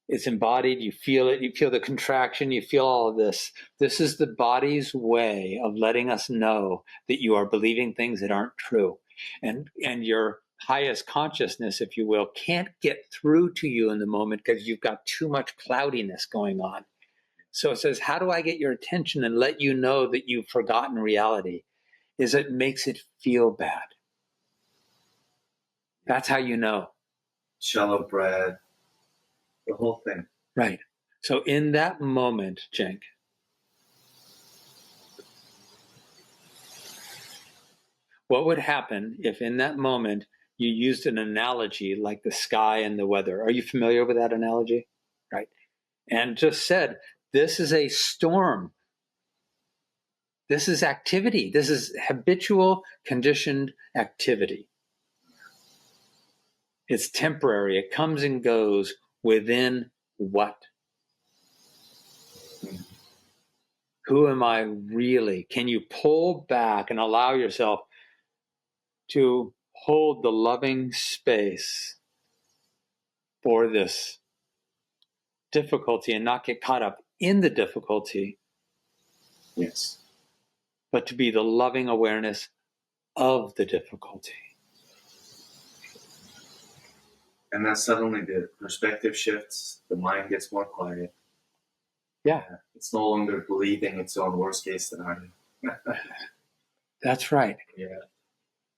It's embodied, you feel it, you feel the contraction, you feel all of this. This is the body's way of letting us know that you are believing things that aren't true. And your highest consciousness, if you will, can't get through to you in the moment because you've got too much cloudiness going on. So it says, how do I get your attention and let you know that you've forgotten reality? Is it makes it feel bad. That's how you know. Shallow breath, the whole thing. Right. So in that moment, Cenk, what would happen if in that moment you used an analogy like the sky and the weather? Are you familiar with that analogy? Right. And just said, this is a storm. This is activity. This is habitual, conditioned activity. It's temporary. It comes and goes within what? Who am I really? Can you pull back and allow yourself to hold the loving space for this difficulty and not get caught up in the difficulty? Yes. But to be the loving awareness of the difficulty. And then suddenly the perspective shifts, the mind gets more quiet. Yeah. It's no longer believing its own worst case scenario. That's right. Yeah.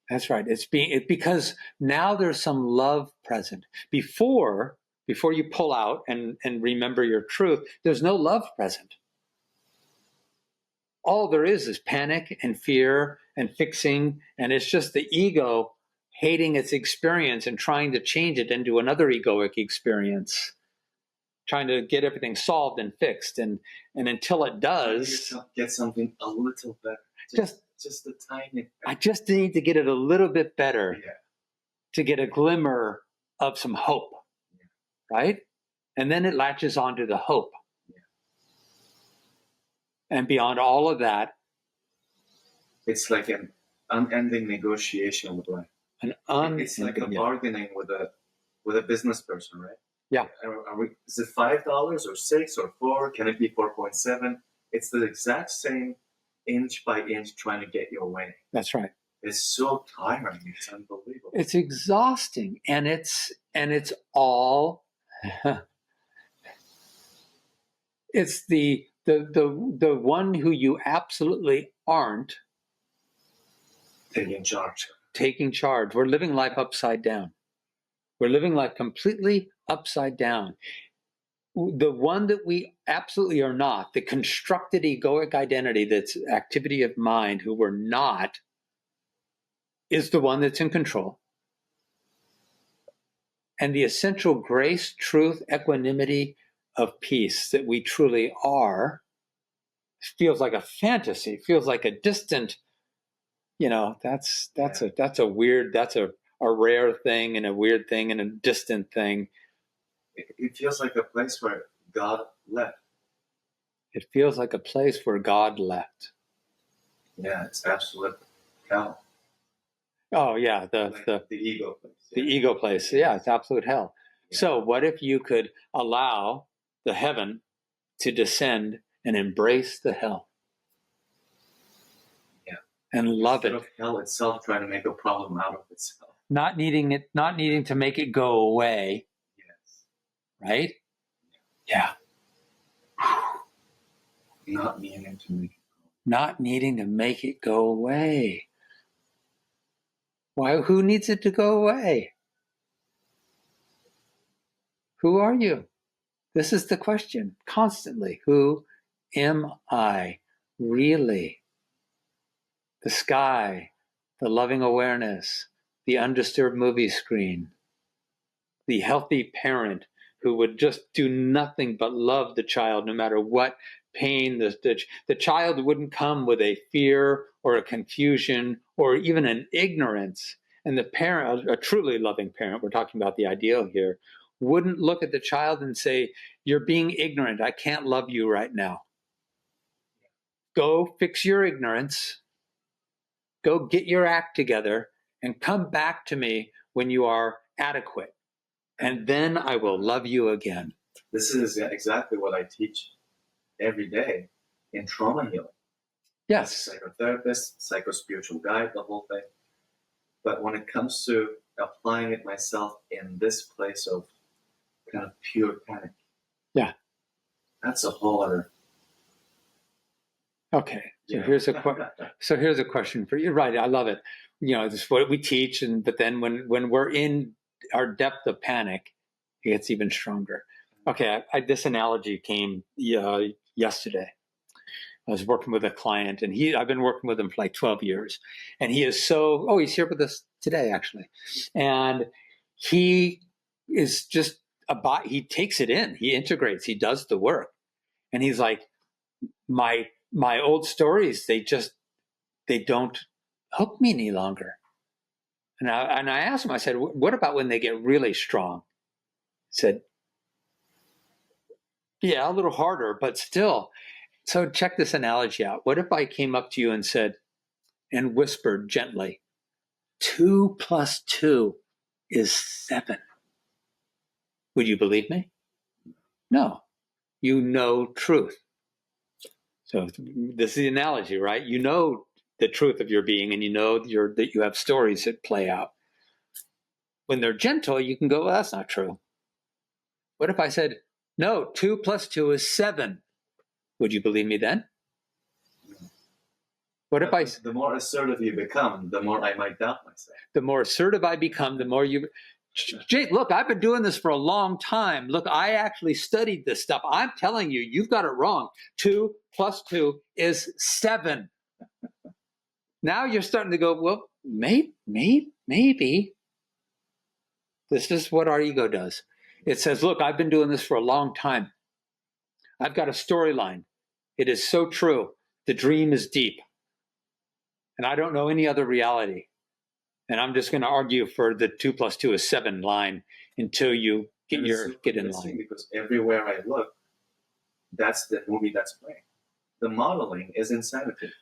That's right. It's because now there's some love present. Before you pull out and remember your truth, there's no love present. All there is panic and fear and fixing, and it's just the ego hating its experience and trying to change it into another egoic experience, trying to get everything solved and fixed, and until it does, get something a little better, just a tiny. I just need to get it a little bit better, to get a glimmer of some hope, right? And then it latches onto the hope. And beyond all of that, it's like an unending negotiation with life. It's like a bargaining with a business person, right? Yeah. Is it $5 or $6 or $4? Can it be 4.7? It's the exact same inch by inch trying to get your way. That's right. It's so tiring. It's unbelievable. It's exhausting, and it's all. It's the one who you absolutely aren't taking charge. taking charge. We're living life upside down. We're living life completely upside down. The one that we absolutely are not, the constructed egoic identity that's activity of mind, who we're not, is the one that's in control. And the essential grace, truth, equanimity of peace that we truly are feels like a fantasy, feels like a distant, that's a rare thing and a weird thing and a distant thing. It feels like a place where God left. It feels like a place where God left. Yeah, it's absolute hell. Oh yeah, the ego place. The ego place. Yeah, it's absolute hell. Yeah. So what if you could allow the heaven to descend and embrace the hell? Yeah. And love Instead it. of hell itself trying to make a problem out of itself. Not needing to make it go away. Yes. Right? Yeah. Not needing to make it go. Not needing to make it go away. Why? Who needs it to go away? Who are you? This is the question constantly. Who am I really? The sky, the loving awareness, the undisturbed movie screen, the healthy parent who would just do nothing but love the child no matter what pain. The child wouldn't come with a fear or a confusion or even an ignorance. And the parent, a truly loving parent, we're talking about the ideal here, wouldn't look at the child and say, "You're being ignorant. I can't love you right now. Go fix your ignorance. Go get your act together and come back to me when you are adequate. And then I will love you again." This is exactly what I teach every day in trauma healing. Yes. As a psychotherapist, psycho-spiritual guide, the whole thing. But when it comes to applying it myself in this place of kind of pure panic, yeah, that's a whole other. Okay, so here's a question for you. Right, I love it. This is what we teach, but then when we're in our depth of panic, it gets even stronger. Okay, this analogy came yesterday. I was working with a client, and I've been working with him for like 12 years, and he is he's here with us today actually, and he is just he takes it in, he integrates, he does the work, and he's like, my old stories, they don't hook me any longer. And I asked him, I said, what about when they get really strong? He said, yeah, a little harder, but still. So check this analogy out. What if I came up to you and said, and whispered gently, 2 + 2 is 7. Would you believe me? No. You know truth. So this is the analogy, right? You know the truth of your being, and you know that you have stories that play out. When they're gentle, you can go, well, that's not true. What if I said, no, 2 + 2 is 7? Would you believe me then? What if the more assertive you become, the more I might doubt myself. The more assertive I become, the more you... Jake, look, I've been doing this for a long time. Look, I actually studied this stuff. I'm telling you, you've got it wrong. 2 + 2 is 7. Now you're starting to go, well, maybe. This is what our ego does. It says, look, I've been doing this for a long time. I've got a storyline. It is so true. The dream is deep. And I don't know any other reality. And I'm just going to argue for the 2 + 2 is 7 line until you get in line. Because everywhere I look, that's the movie that's playing. The modeling is insanity.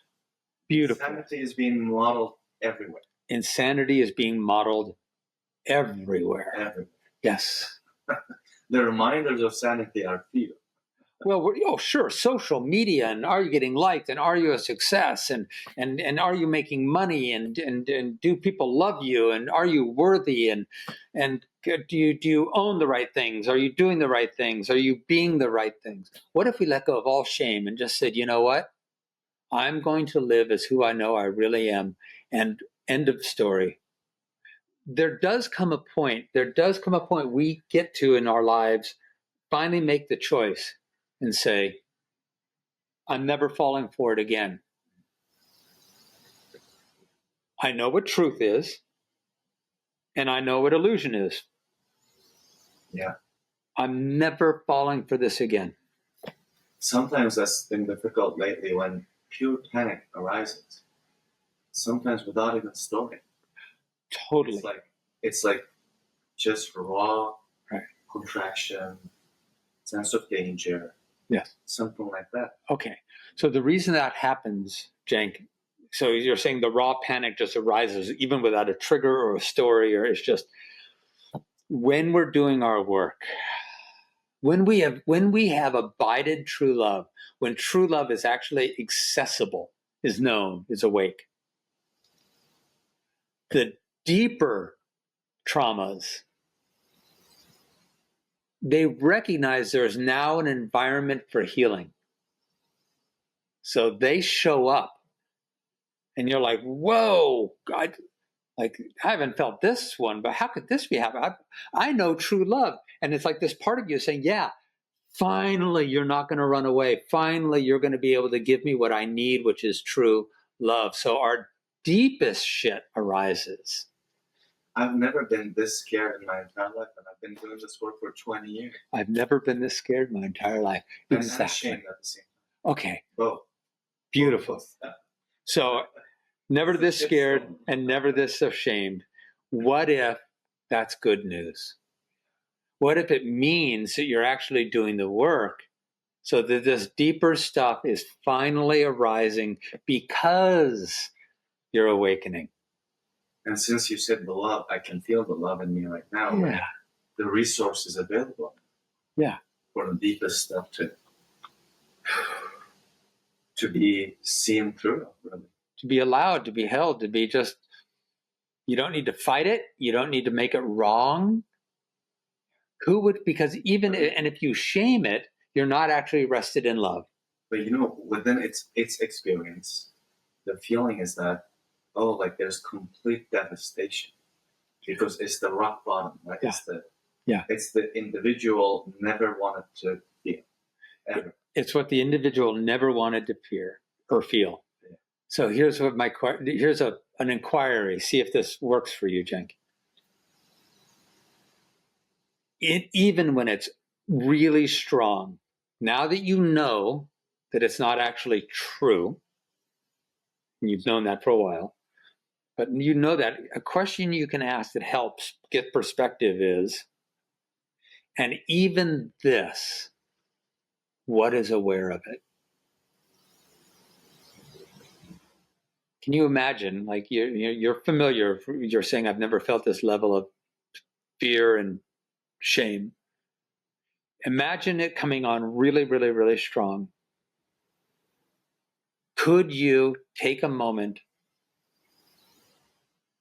Beautiful. Insanity is being modeled everywhere. Insanity is being modeled everywhere. Yes. The reminders of sanity are few. Well, sure, social media, and are you getting liked, and are you a success, and are you making money, and do people love you, and are you worthy, and do you own the right things? Are you doing the right things? Are you being the right things? What if we let go of all shame and just said, you know what? I'm going to live as who I know I really am, and end of story. There does come a point we get to in our lives, finally make the choice and say, I'm never falling for it again. I know what truth is, and I know what illusion is. Yeah. I'm never falling for this again. Sometimes that's been difficult lately when pure panic arises. Sometimes without even story. Totally. It's like just raw right. contraction, sense of danger. Yes. Something like that. Okay. So the reason that happens, Cenk, so you're saying the raw panic just arises even without a trigger or a story, or it's just when we're doing our work, when we have abided true love, when true love is actually accessible, is known, is awake, the deeper traumas, they recognize there's now an environment for healing. So they show up and you're like, whoa, God, like I haven't felt this one, but how could this be happening? I know true love. And it's like this part of you saying, yeah, finally, you're not going to run away. Finally, you're going to be able to give me what I need, which is true love. So our deepest shit arises. I've never been this scared in my entire life, and I've been doing this work for 20 years. I've never been this scared my entire life. And exactly. ashamed at the same time. Okay. Both. Beautiful. Both. So never this scared and never this ashamed. What if that's good news? What if it means that you're actually doing the work so that this deeper stuff is finally arising because you're awakening? And since you said the love, I can feel the love in me right now. Yeah. The resources available. Yeah. For the deepest stuff to be seen through, really. To be allowed, to be held, to be just, you don't need to fight it. You don't need to make it wrong. Who would, because even, and if you shame it, you're not actually rested in love. But within its experience, the feeling is that, like there's complete devastation because it's the rock bottom, right? Yeah. It's the individual never wanted to feel, ever. It's what the individual never wanted to fear or feel. Yeah. So here's what here's an inquiry. See if this works for you, Cenk. Even when it's really strong, now that you know that it's not actually true, and you've known that for a while, but you know that a question you can ask that helps get perspective is, and even this, what is aware of it? Can you imagine, like you're familiar, you're saying, I've never felt this level of fear and shame. Imagine it coming on really, really, really strong. Could you take a moment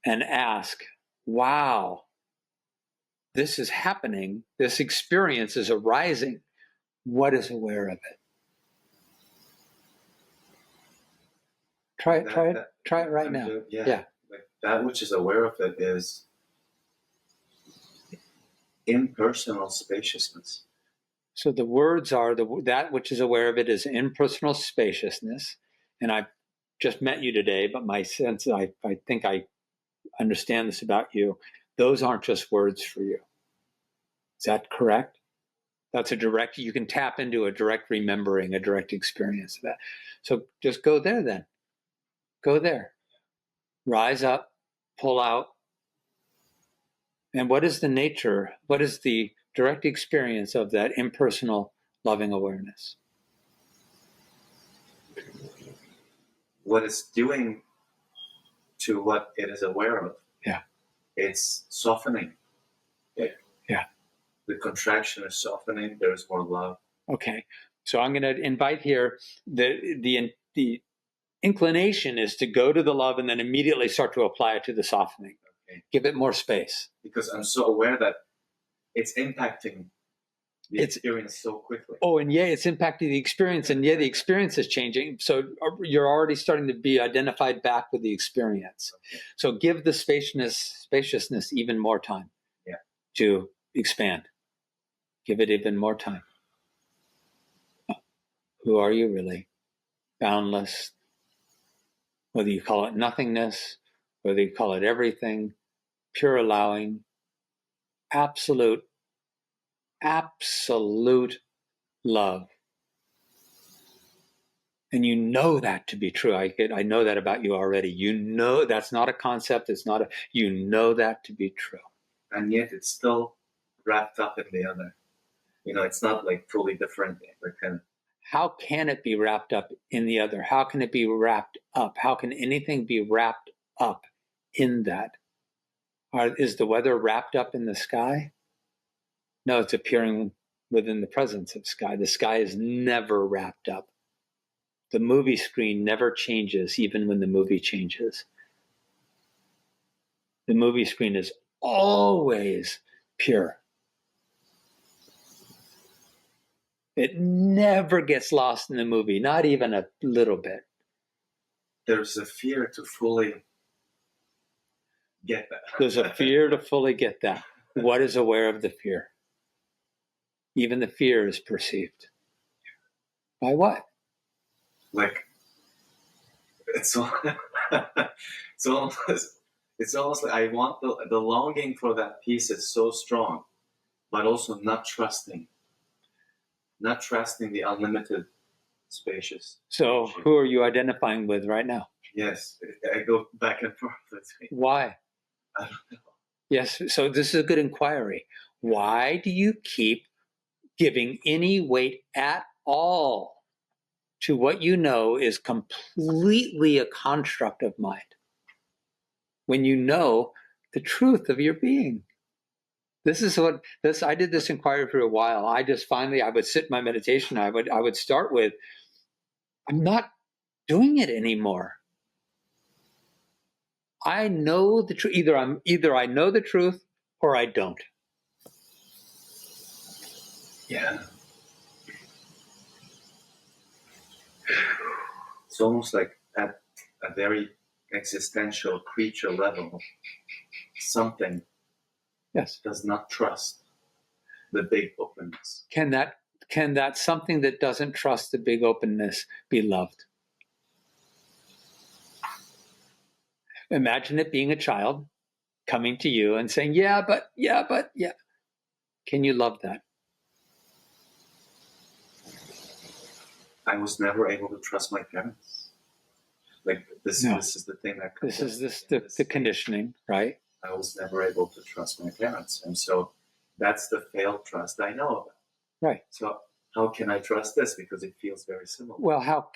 and ask, wow, this is happening. This experience is arising. What is aware of it? Try it right now. Yeah. Like that which is aware of it is impersonal spaciousness. So the words are, that which is aware of it is impersonal spaciousness. And I've just met you today, but my sense, I think I understand this about you. Those aren't just words for you. Is that correct? That's you can tap into a direct remembering, a direct experience of that. So just go there then. Go there. Rise up, pull out. And what is the nature, what is the direct experience of that impersonal loving awareness? What it's doing to what it is aware of. Yeah. It's softening. Yeah. The contraction is softening. There's more love. Okay. So I'm going to invite here the inclination is to go to the love and then immediately start to apply it to the softening. Okay. Give it more space. Because I'm so aware that it's impacting the experience so quickly. Oh, and yeah, it's impacting the experience, and yeah, the experience is changing. So you're already starting to be identified back with the experience. Okay. So give the spaciousness even more time to expand. Give it even more time. Who are you really? Boundless. Whether you call it nothingness, whether you call it everything, pure allowing, absolute love. And you know that to be true. I know that about you already. You know that's not a concept. It's not you know that to be true. And yet it's still wrapped up in the other. It's not like totally different. How can it be wrapped up in the other? How can it be wrapped up? How can anything be wrapped up in that? Is the weather wrapped up in the sky? No, it's appearing within the presence of sky. The sky is never wrapped up. The movie screen never changes, even when the movie changes. The movie screen is always pure. It never gets lost in the movie, not even a little bit. There's a fear to fully get that. There's a fear to fully get that. What is aware of the fear? Even the fear is perceived. By what? Like, it's almost like I want the longing for that peace is so strong, but also not trusting the unlimited spacious. So who are you identifying with right now? Yes, I go back and forth. Why? I don't know. Yes, so this is a good inquiry. Why do you keep giving any weight at all to what you know is completely a construct of mind, when you know the truth of your being? I did this inquiry for a while. I would sit in my meditation. I would start with, I'm not doing it anymore. I know the truth. Either I know the truth or I don't. Yeah. It's almost like at a very existential creature level, something does not trust the big openness. Can that something that doesn't trust the big openness be loved? Imagine it being a child coming to you and saying, yeah, but. Can you love that? I was never able to trust my parents. Like this is the thing that comes. This is the conditioning, right? I was never able to trust my parents, and so that's the failed trust I know about. Right. So how can I trust this? Because it feels very similar. Well,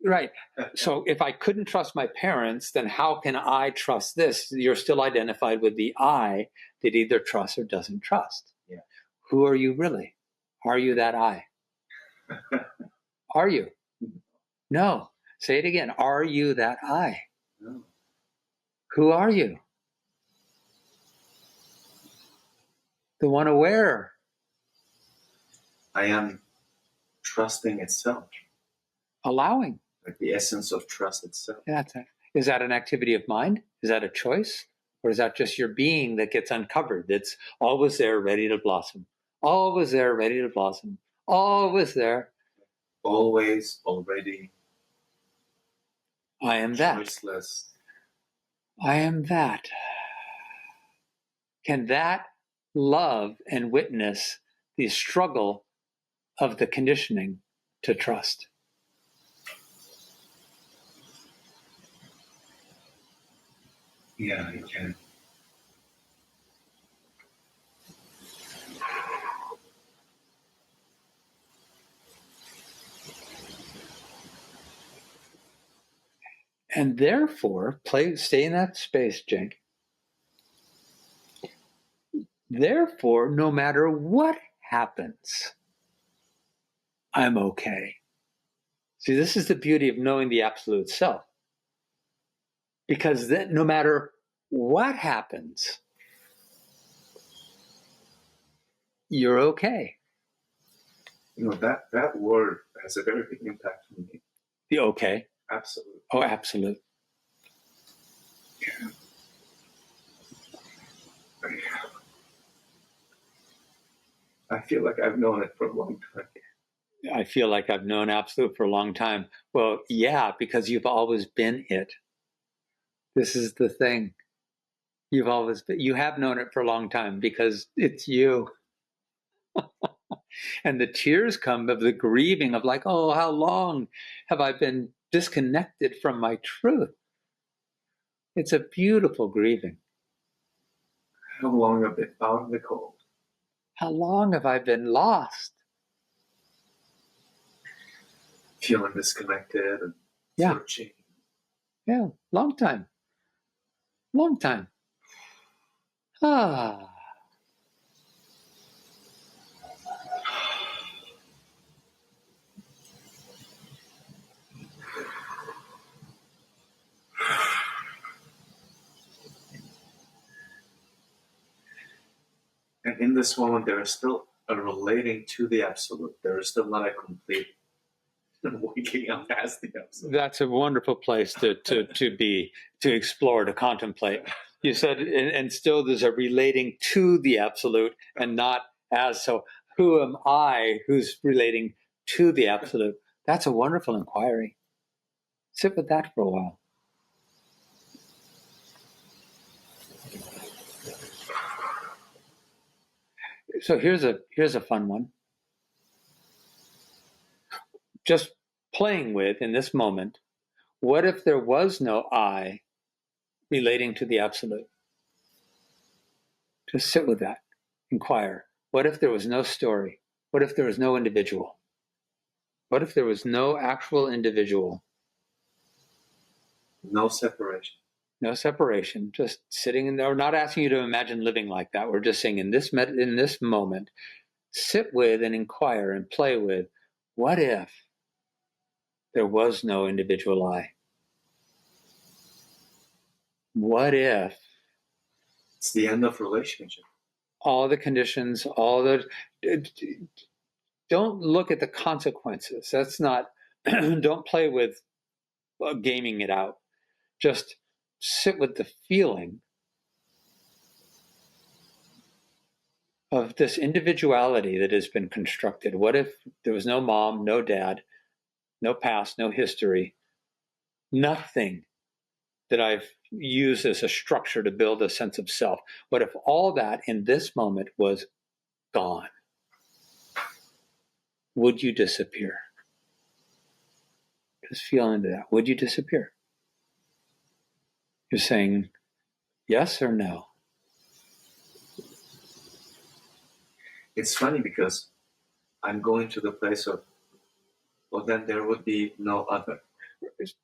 right. So if I couldn't trust my parents, then how can I trust this? You're still identified with the I that either trusts or doesn't trust. Yeah. Who are you really? Are you that I? Are you? No. Say it again. Are you that I? No. Who are you? The one aware. I am trusting itself. Allowing. Like the essence of trust itself. Is that an activity of mind? Is that a choice? Or is that just your being that gets uncovered, that's always there, ready to blossom? Always there, ready to blossom. Always there. Always, already. I am that. Choiceless. I am that. Can that love and witness the struggle of the conditioning to trust? Yeah, I can. And therefore, stay in that space, Jenk. Therefore, no matter what happens, I'm okay. See, this is the beauty of knowing the absolute self. Because then, no matter what happens, you're okay. That word has a very big impact on me. The okay. Absolutely. Oh, absolute. Yeah. I feel like I've known it for a long time. I feel like I've known absolute for a long time. Well, yeah, because you've always been it. This is the thing. You have known it for a long time because it's you. And the tears come of the grieving of like, oh, how long have I been disconnected from my truth? It's a beautiful grieving. How long have I been out in the cold? How long have I been lost? Feeling disconnected and searching. Yeah, long time. Long time. Ah. And in this moment, there is still a relating to the absolute. There is still not a complete waking up as the absolute. That's a wonderful place to be, to explore, to contemplate. You said, and still there's a relating to the absolute and not as. So who am I who's relating to the absolute? That's a wonderful inquiry. Sit with that for a while. So here's a fun one. Just playing with in this moment, what if there was no I relating to the absolute? Just sit with that. Inquire. What if there was no story? What if there was no individual? What if there was no actual individual? No separation. No separation. Just sitting in there. We're not asking you to imagine living like that. We're just saying in this moment, sit with and inquire and play with. What if there was no individual I? What if it's the end of relationship? All the conditions, don't look at the consequences. That's not, don't play with gaming it out. Just sit with the feeling of this individuality that has been constructed. What if there was no mom, no dad, no past, no history, nothing that I've used as a structure to build a sense of self? What if all that in this moment was gone? Would you disappear? Just feel into that. Would you disappear? You're saying yes or no? It's funny because I'm going to the place of, well, then there would be no other.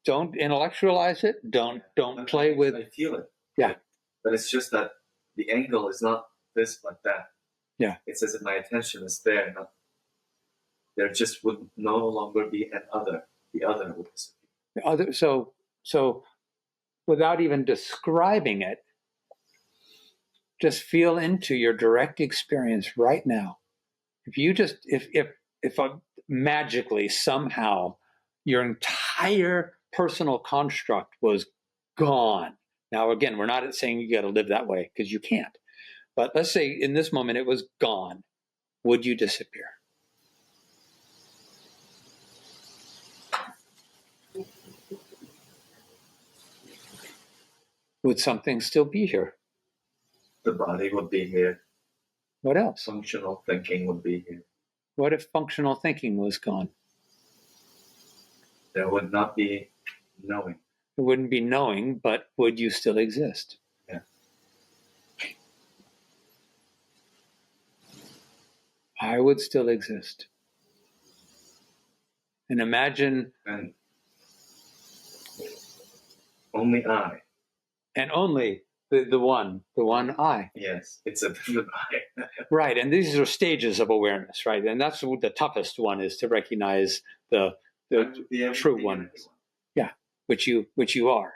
Don't intellectualize it. Don't play with. I feel it. Yeah. But it's just that the angle is not this but that. Yeah. It's as if my attention is there. There just would no longer be an other. The other would disappear. So without even describing it, just feel into your direct experience right now. If magically somehow your entire personal construct was gone. Now, again, we're not saying you got to live that way because you can't. But let's say in this moment it was gone. Would you disappear? Would something still be here? The body would be here. What else? Functional thinking would be here. What if functional thinking was gone? There would not be knowing. It wouldn't be knowing, but would you still exist? Yeah. I would still exist. And imagine. And only I. And only the one I. Yes, it's a different I. Right, and these are stages of awareness, right? And that's the toughest one, is to recognize the true one. Yeah, which you are.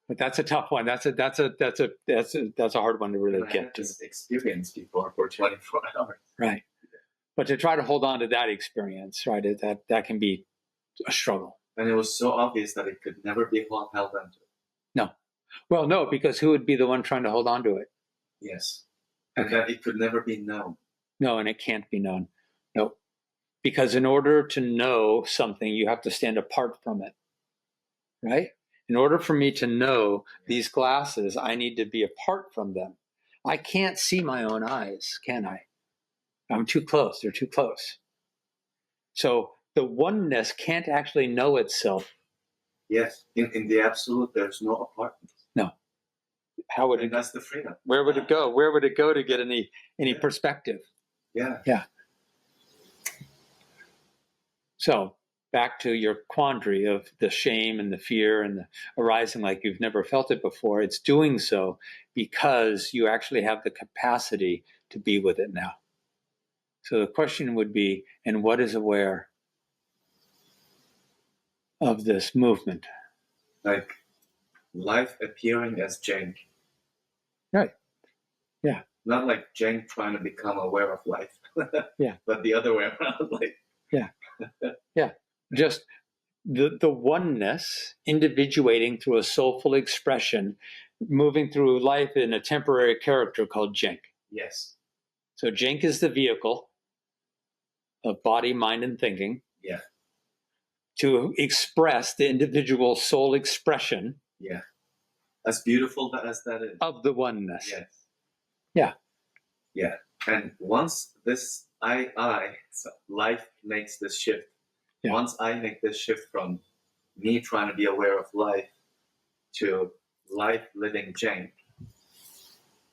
But that's a tough one. That's a hard one to really get to. This experience before for 24 hours. Right. But to try to hold on to that experience, right, that can be a struggle. And it was so obvious that it could never be held onto. No. Well, no, because who would be the one trying to hold on to it? Yes. And Okay. that it could never be known. No, and it can't be known. No. Because in order to know something, you have to stand apart from it, right? In order for me to know these glasses, I need to be apart from them. I can't see my own eyes, can I? I'm too close. They're too close. So the oneness can't actually know itself. Yes. In the absolute, there's no apartment. No. How would And it? that's the freedom. Where would it go? Where would it go to get any perspective? Yeah. Yeah. So back to your quandary of the shame and the fear and the arising like you've never felt it before. It's doing so because you actually have the capacity to be with it now. So the question would be, and what is aware of this movement? Like life appearing as Cenk. Right. Yeah. Not like Cenk trying to become aware of life. Yeah. But the other way around. Like. Yeah. Yeah. Just the oneness individuating through a soulful expression, moving through life in a temporary character called Cenk. Yes. So Cenk is the vehicle of body, mind, and thinking. Yeah. To express the individual soul expression. Yeah. As beautiful as that is. Of the oneness. Yes. Yeah. Yeah. And once this so life makes this shift. Yeah. Once I make this shift from me trying to be aware of life to life living Cenk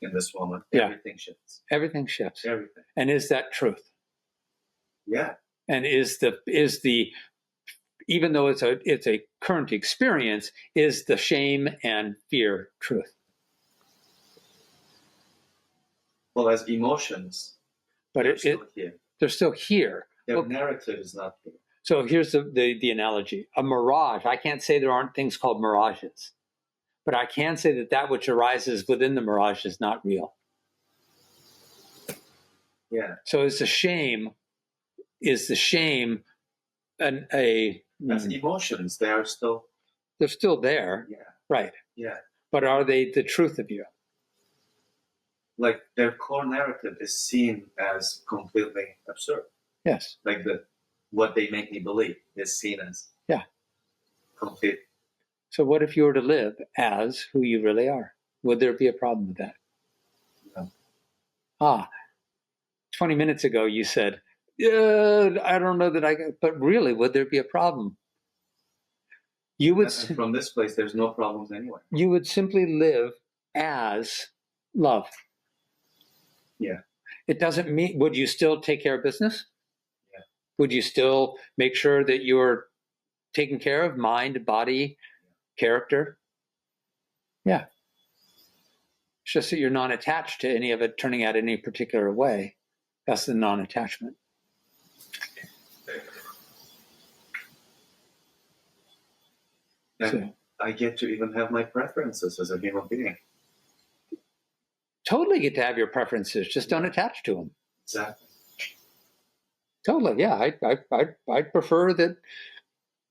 in this moment, everything shifts. Everything shifts. Everything. And is that truth? Yeah. And is the even though it's a current experience, is the shame and fear truth? Well, as emotions, but they're still here. They're still here. Their narrative is not here. So here's the analogy. A mirage, I can't say there aren't things called mirages, but I can say that which arises within the mirage is not real. Yeah. So is the shame as emotions, they're still there. Yeah. Right. Yeah. But are they the truth of you? Like their core narrative is seen as completely absurd. Yes. Like what they make me believe is seen as complete. So what if you were to live as who you really are? Would there be a problem with that? No. 20 minutes ago you said, I don't know that but really, would there be a problem? You would. And from this place, there's no problems anywhere. You would simply live as love. Yeah. It doesn't mean, would you still take care of business? Yeah. Would you still make sure that you're taking care of mind, body, character? Yeah. It's just that you're non-attached to any of it turning out any particular way. That's the non-attachment. And I get to even have my preferences as a human being. Totally get to have your preferences, just don't attach to them. Exactly. Totally, yeah. I prefer that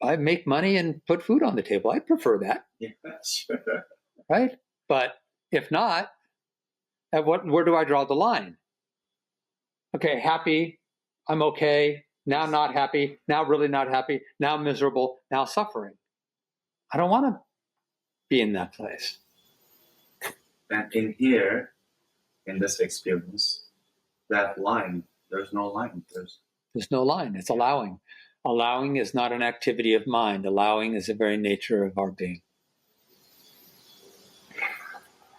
I make money and put food on the table. I prefer that. Yeah, sure. Right? But if not, where do I draw the line? Okay, happy, I'm okay, now not happy, now really not happy, now miserable, now suffering. I don't want to be in that place. And in here, in this experience, that line, there's no line. There's no line. It's allowing. Allowing is not an activity of mind. Allowing is the very nature of our being.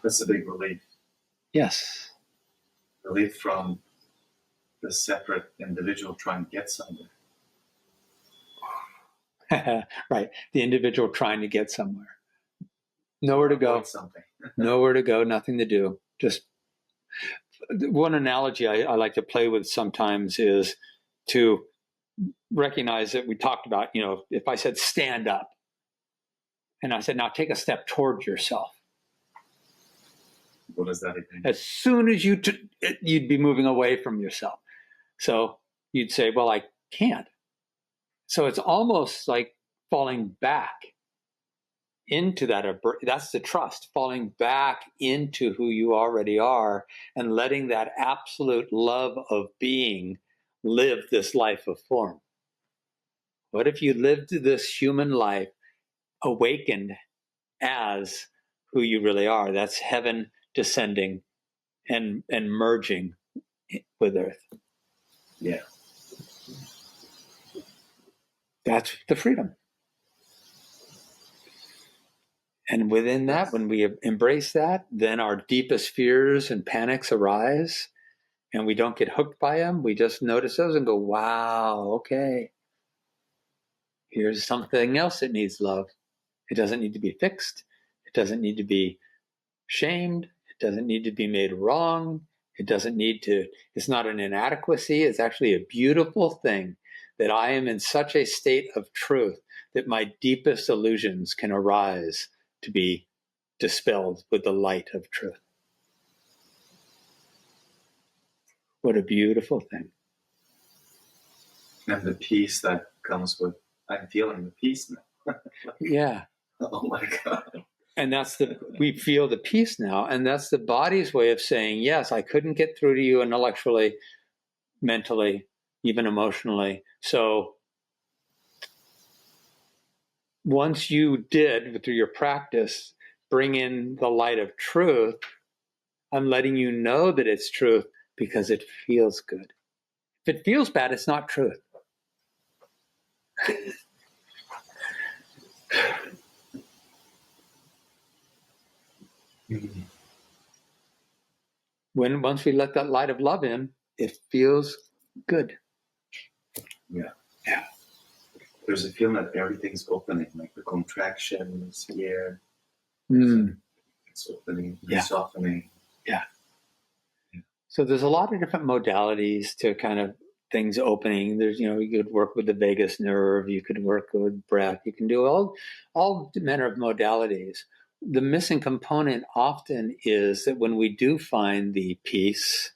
That's a big relief. Yes. Relief from the separate individual trying to get somewhere. Right. The individual trying to get somewhere. Nowhere to go. Something. Nowhere to go, nothing to do. Just one analogy I like to play with sometimes is to recognize that we talked about, if I said stand up and I said, now take a step towards yourself. What does that mean? As soon as you'd be moving away from yourself. So you'd say, well, I can't. So it's almost like falling back into that. That's the trust, falling back into who you already are and letting that absolute love of being live this life of form. What if you lived this human life awakened as who you really are? That's heaven descending and merging with earth. Yeah. That's the freedom. And within that, when we embrace that, then our deepest fears and panics arise, and we don't get hooked by them. We just notice those and go, wow, okay. Here's something else that needs love. It doesn't need to be fixed. It doesn't need to be shamed. It doesn't need to be made wrong. It doesn't need to, it's not an inadequacy. It's actually a beautiful thing that I am in such a state of truth that my deepest illusions can arise to be dispelled with the light of truth. What a beautiful thing. And the peace that comes with, I'm feeling the peace now. Yeah. Oh my God. And we feel the peace now. And that's the body's way of saying, yes, I couldn't get through to you intellectually, mentally, even emotionally. So once you did, through your practice, bring in the light of truth, I'm letting you know that it's truth because it feels good. If it feels bad, it's not truth. Once we let that light of love in, it feels good. Yeah. Yeah. There's a feeling that everything's opening, like the contractions here. It's opening, it's softening. Yeah. So there's a lot of different modalities to kind of things opening. There's, you could work with the vagus nerve, you could work with breath, you can do all manner of modalities. The missing component often is that when we do find the peace,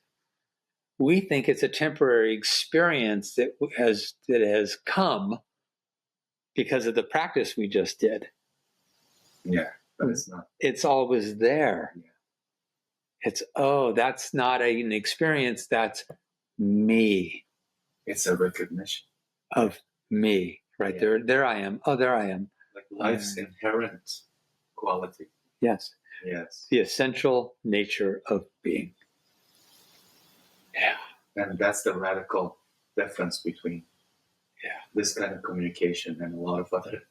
we think it's a temporary experience that has come because of the practice we just did. Yeah, but it's not. It's always there. Yeah. It's, that's not an experience, that's me. It's a recognition of me, right? Yeah. There I am. Oh, there I am. Like life's inherent quality. Yes. Yes. The essential nature of being. Yeah. And that's the radical difference between this kind of communication and a lot of other.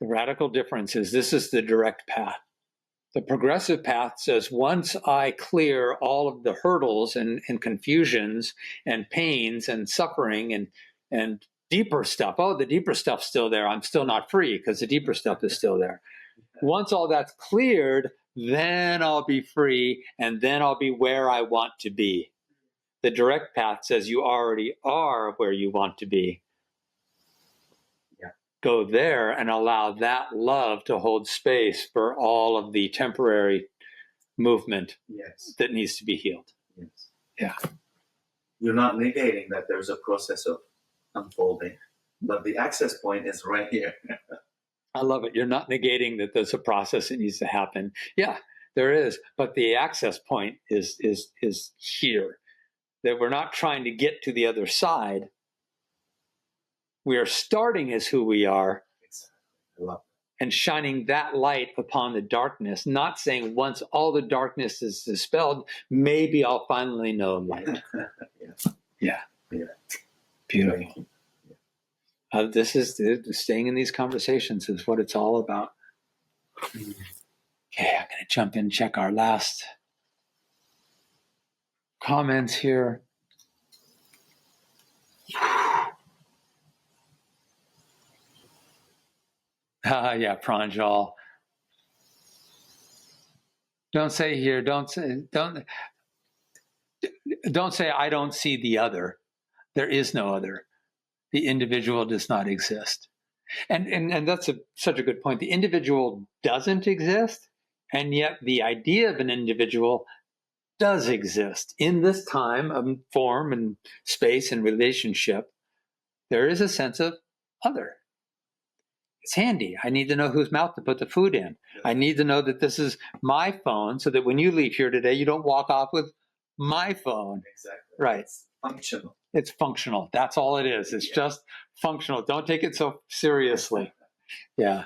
The radical difference is this is the direct path. The progressive path says once I clear all of the hurdles and confusions and pains and suffering and deeper stuff. Oh, the deeper stuff's still there. I'm still not free because the deeper stuff is still there. Once all that's cleared, then I'll be free and then I'll be where I want to be. The direct path says you already are where you want to be. Yeah. Go there and allow that love to hold space for all of the temporary movement that needs to be healed. Yes. Yeah. You're not negating that there's a process of unfolding, but the access point is right here. I love it. You're not negating that there's a process that needs to happen. Yeah, there is. But the access point is here. That we're not trying to get to the other side. We are starting as who we are and shining that light upon the darkness, not saying once all the darkness is dispelled, maybe I'll finally know light. Yeah. Beautiful. This is staying in these conversations is what it's all about. Okay, I'm going to jump in and check our last comments here. Yeah, Pranjal. Don't say here, don't say I don't see the other. There is no other. The individual does not exist. And that's such a good point. The individual doesn't exist, and yet the idea of an individual does exist. In this time of form and space and relationship, there is a sense of other. It's handy. I need to know whose mouth to put the food in. I need to know that this is my phone so that when you leave here today, you don't walk off with my phone. Exactly. Right. It's functional. It's functional. That's all it is. It's just functional. Don't take it so seriously. Yeah.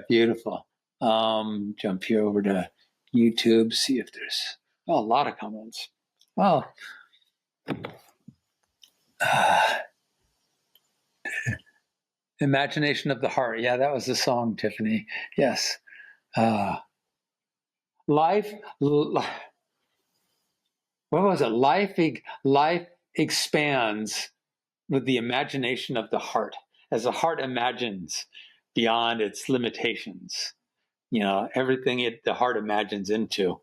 Beautiful. Jump here over to YouTube, see if there's a lot of comments. Well, Imagination of the Heart. Yeah, that was the song, Tiffany. Yes. Life. What was it? Life expands with the imagination of the heart. As the heart imagines beyond its limitations, everything the heart imagines into,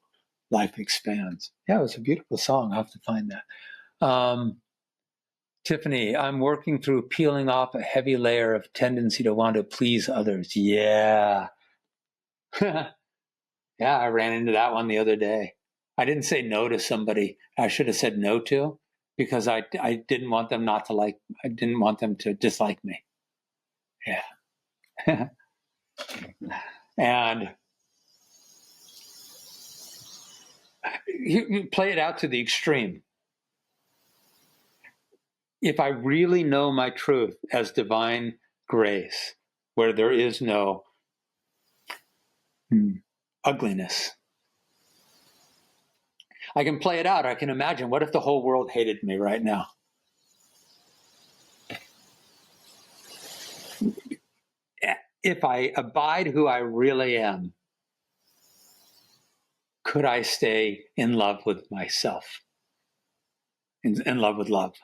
life expands. Yeah, it was a beautiful song. I'll have to find that. Tiffany, I'm working through peeling off a heavy layer of tendency to want to please others. Yeah. Yeah, I ran into that one the other day. I didn't say no to somebody I should have said no to because I didn't want them I didn't want them to dislike me. Yeah. And you play it out to the extreme. If I really know my truth as divine grace, where there is no ugliness, I can play it out. I can imagine, what if the whole world hated me right now? If I abide who I really am, could I stay in love with myself? In love with love?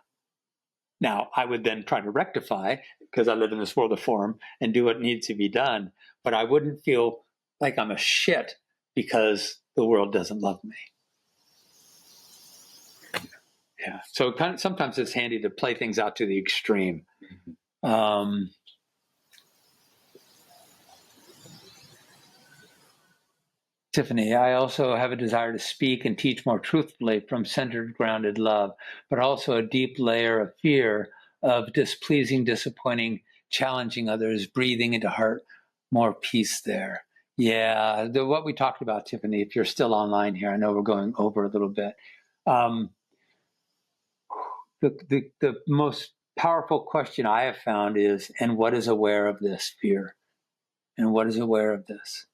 Now, I would then try to rectify, because I live in this world of form, and do what needs to be done, but I wouldn't feel like I'm a shit because the world doesn't love me. Yeah. So sometimes it's handy to play things out to the extreme. Tiffany, I also have a desire to speak and teach more truthfully from centered, grounded love, but also a deep layer of fear of displeasing, disappointing, challenging others, breathing into heart, more peace there. Yeah, what we talked about, Tiffany, if you're still online here, I know we're going over a little bit. The most powerful question I have found is, and what is aware of this fear? And what is aware of this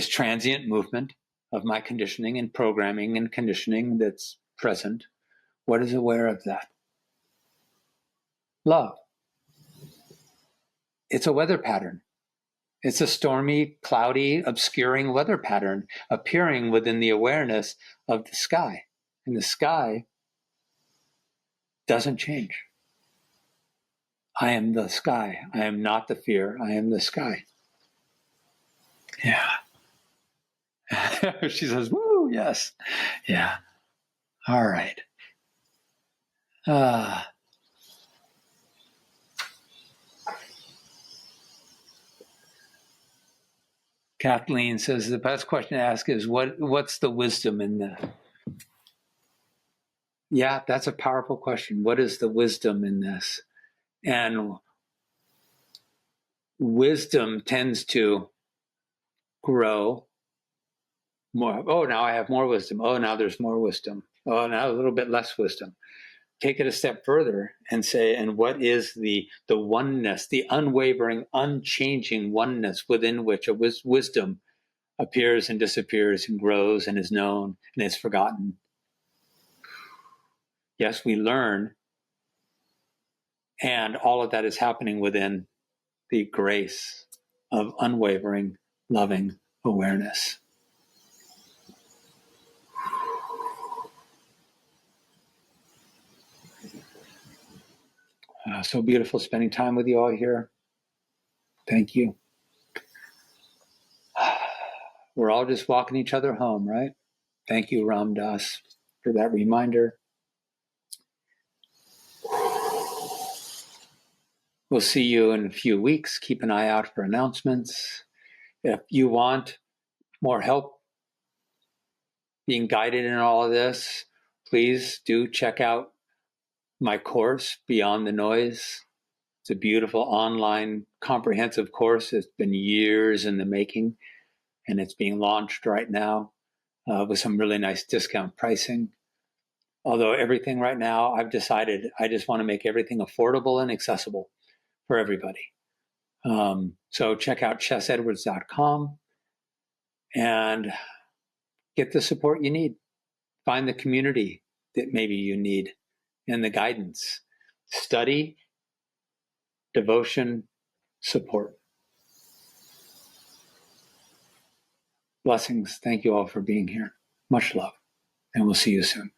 transient movement of my conditioning and programming and conditioning that's present? What is aware of that? Love. It's a weather pattern. It's a stormy, cloudy, obscuring weather pattern appearing within the awareness of the sky. And the sky doesn't change. I am the sky. I am not the fear. I am the sky. Yeah. She says, woo, yes. Yeah. All right. Kathleen says, the best question to ask is, what's the wisdom in this? Yeah, that's a powerful question. What is the wisdom in this? And wisdom tends to grow more. Oh, now I have more wisdom. Oh, now there's more wisdom. Oh, now a little bit less wisdom. Take it a step further and say, and what is the oneness, the unwavering, unchanging oneness within which a wisdom appears and disappears and grows and is known and is forgotten? Yes, we learn, and all of that is happening within the grace of unwavering, loving awareness. So beautiful spending time with you all here. Thank you. We're all just walking each other home, right? Thank you, Ram Dass, for that reminder. We'll see you in a few weeks. Keep an eye out for announcements. If you want more help being guided in all of this, please do check out my course, Beyond the Noise. It's a beautiful online comprehensive course. It's been years in the making, and it's being launched right now with some really nice discount pricing. Although everything right now, I've decided I just want to make everything affordable and accessible for everybody. So check out chessedwards.com and get the support you need. Find the community that maybe you need and the guidance. Study, devotion, support. Blessings. Thank you all for being here. Much love, and we'll see you soon.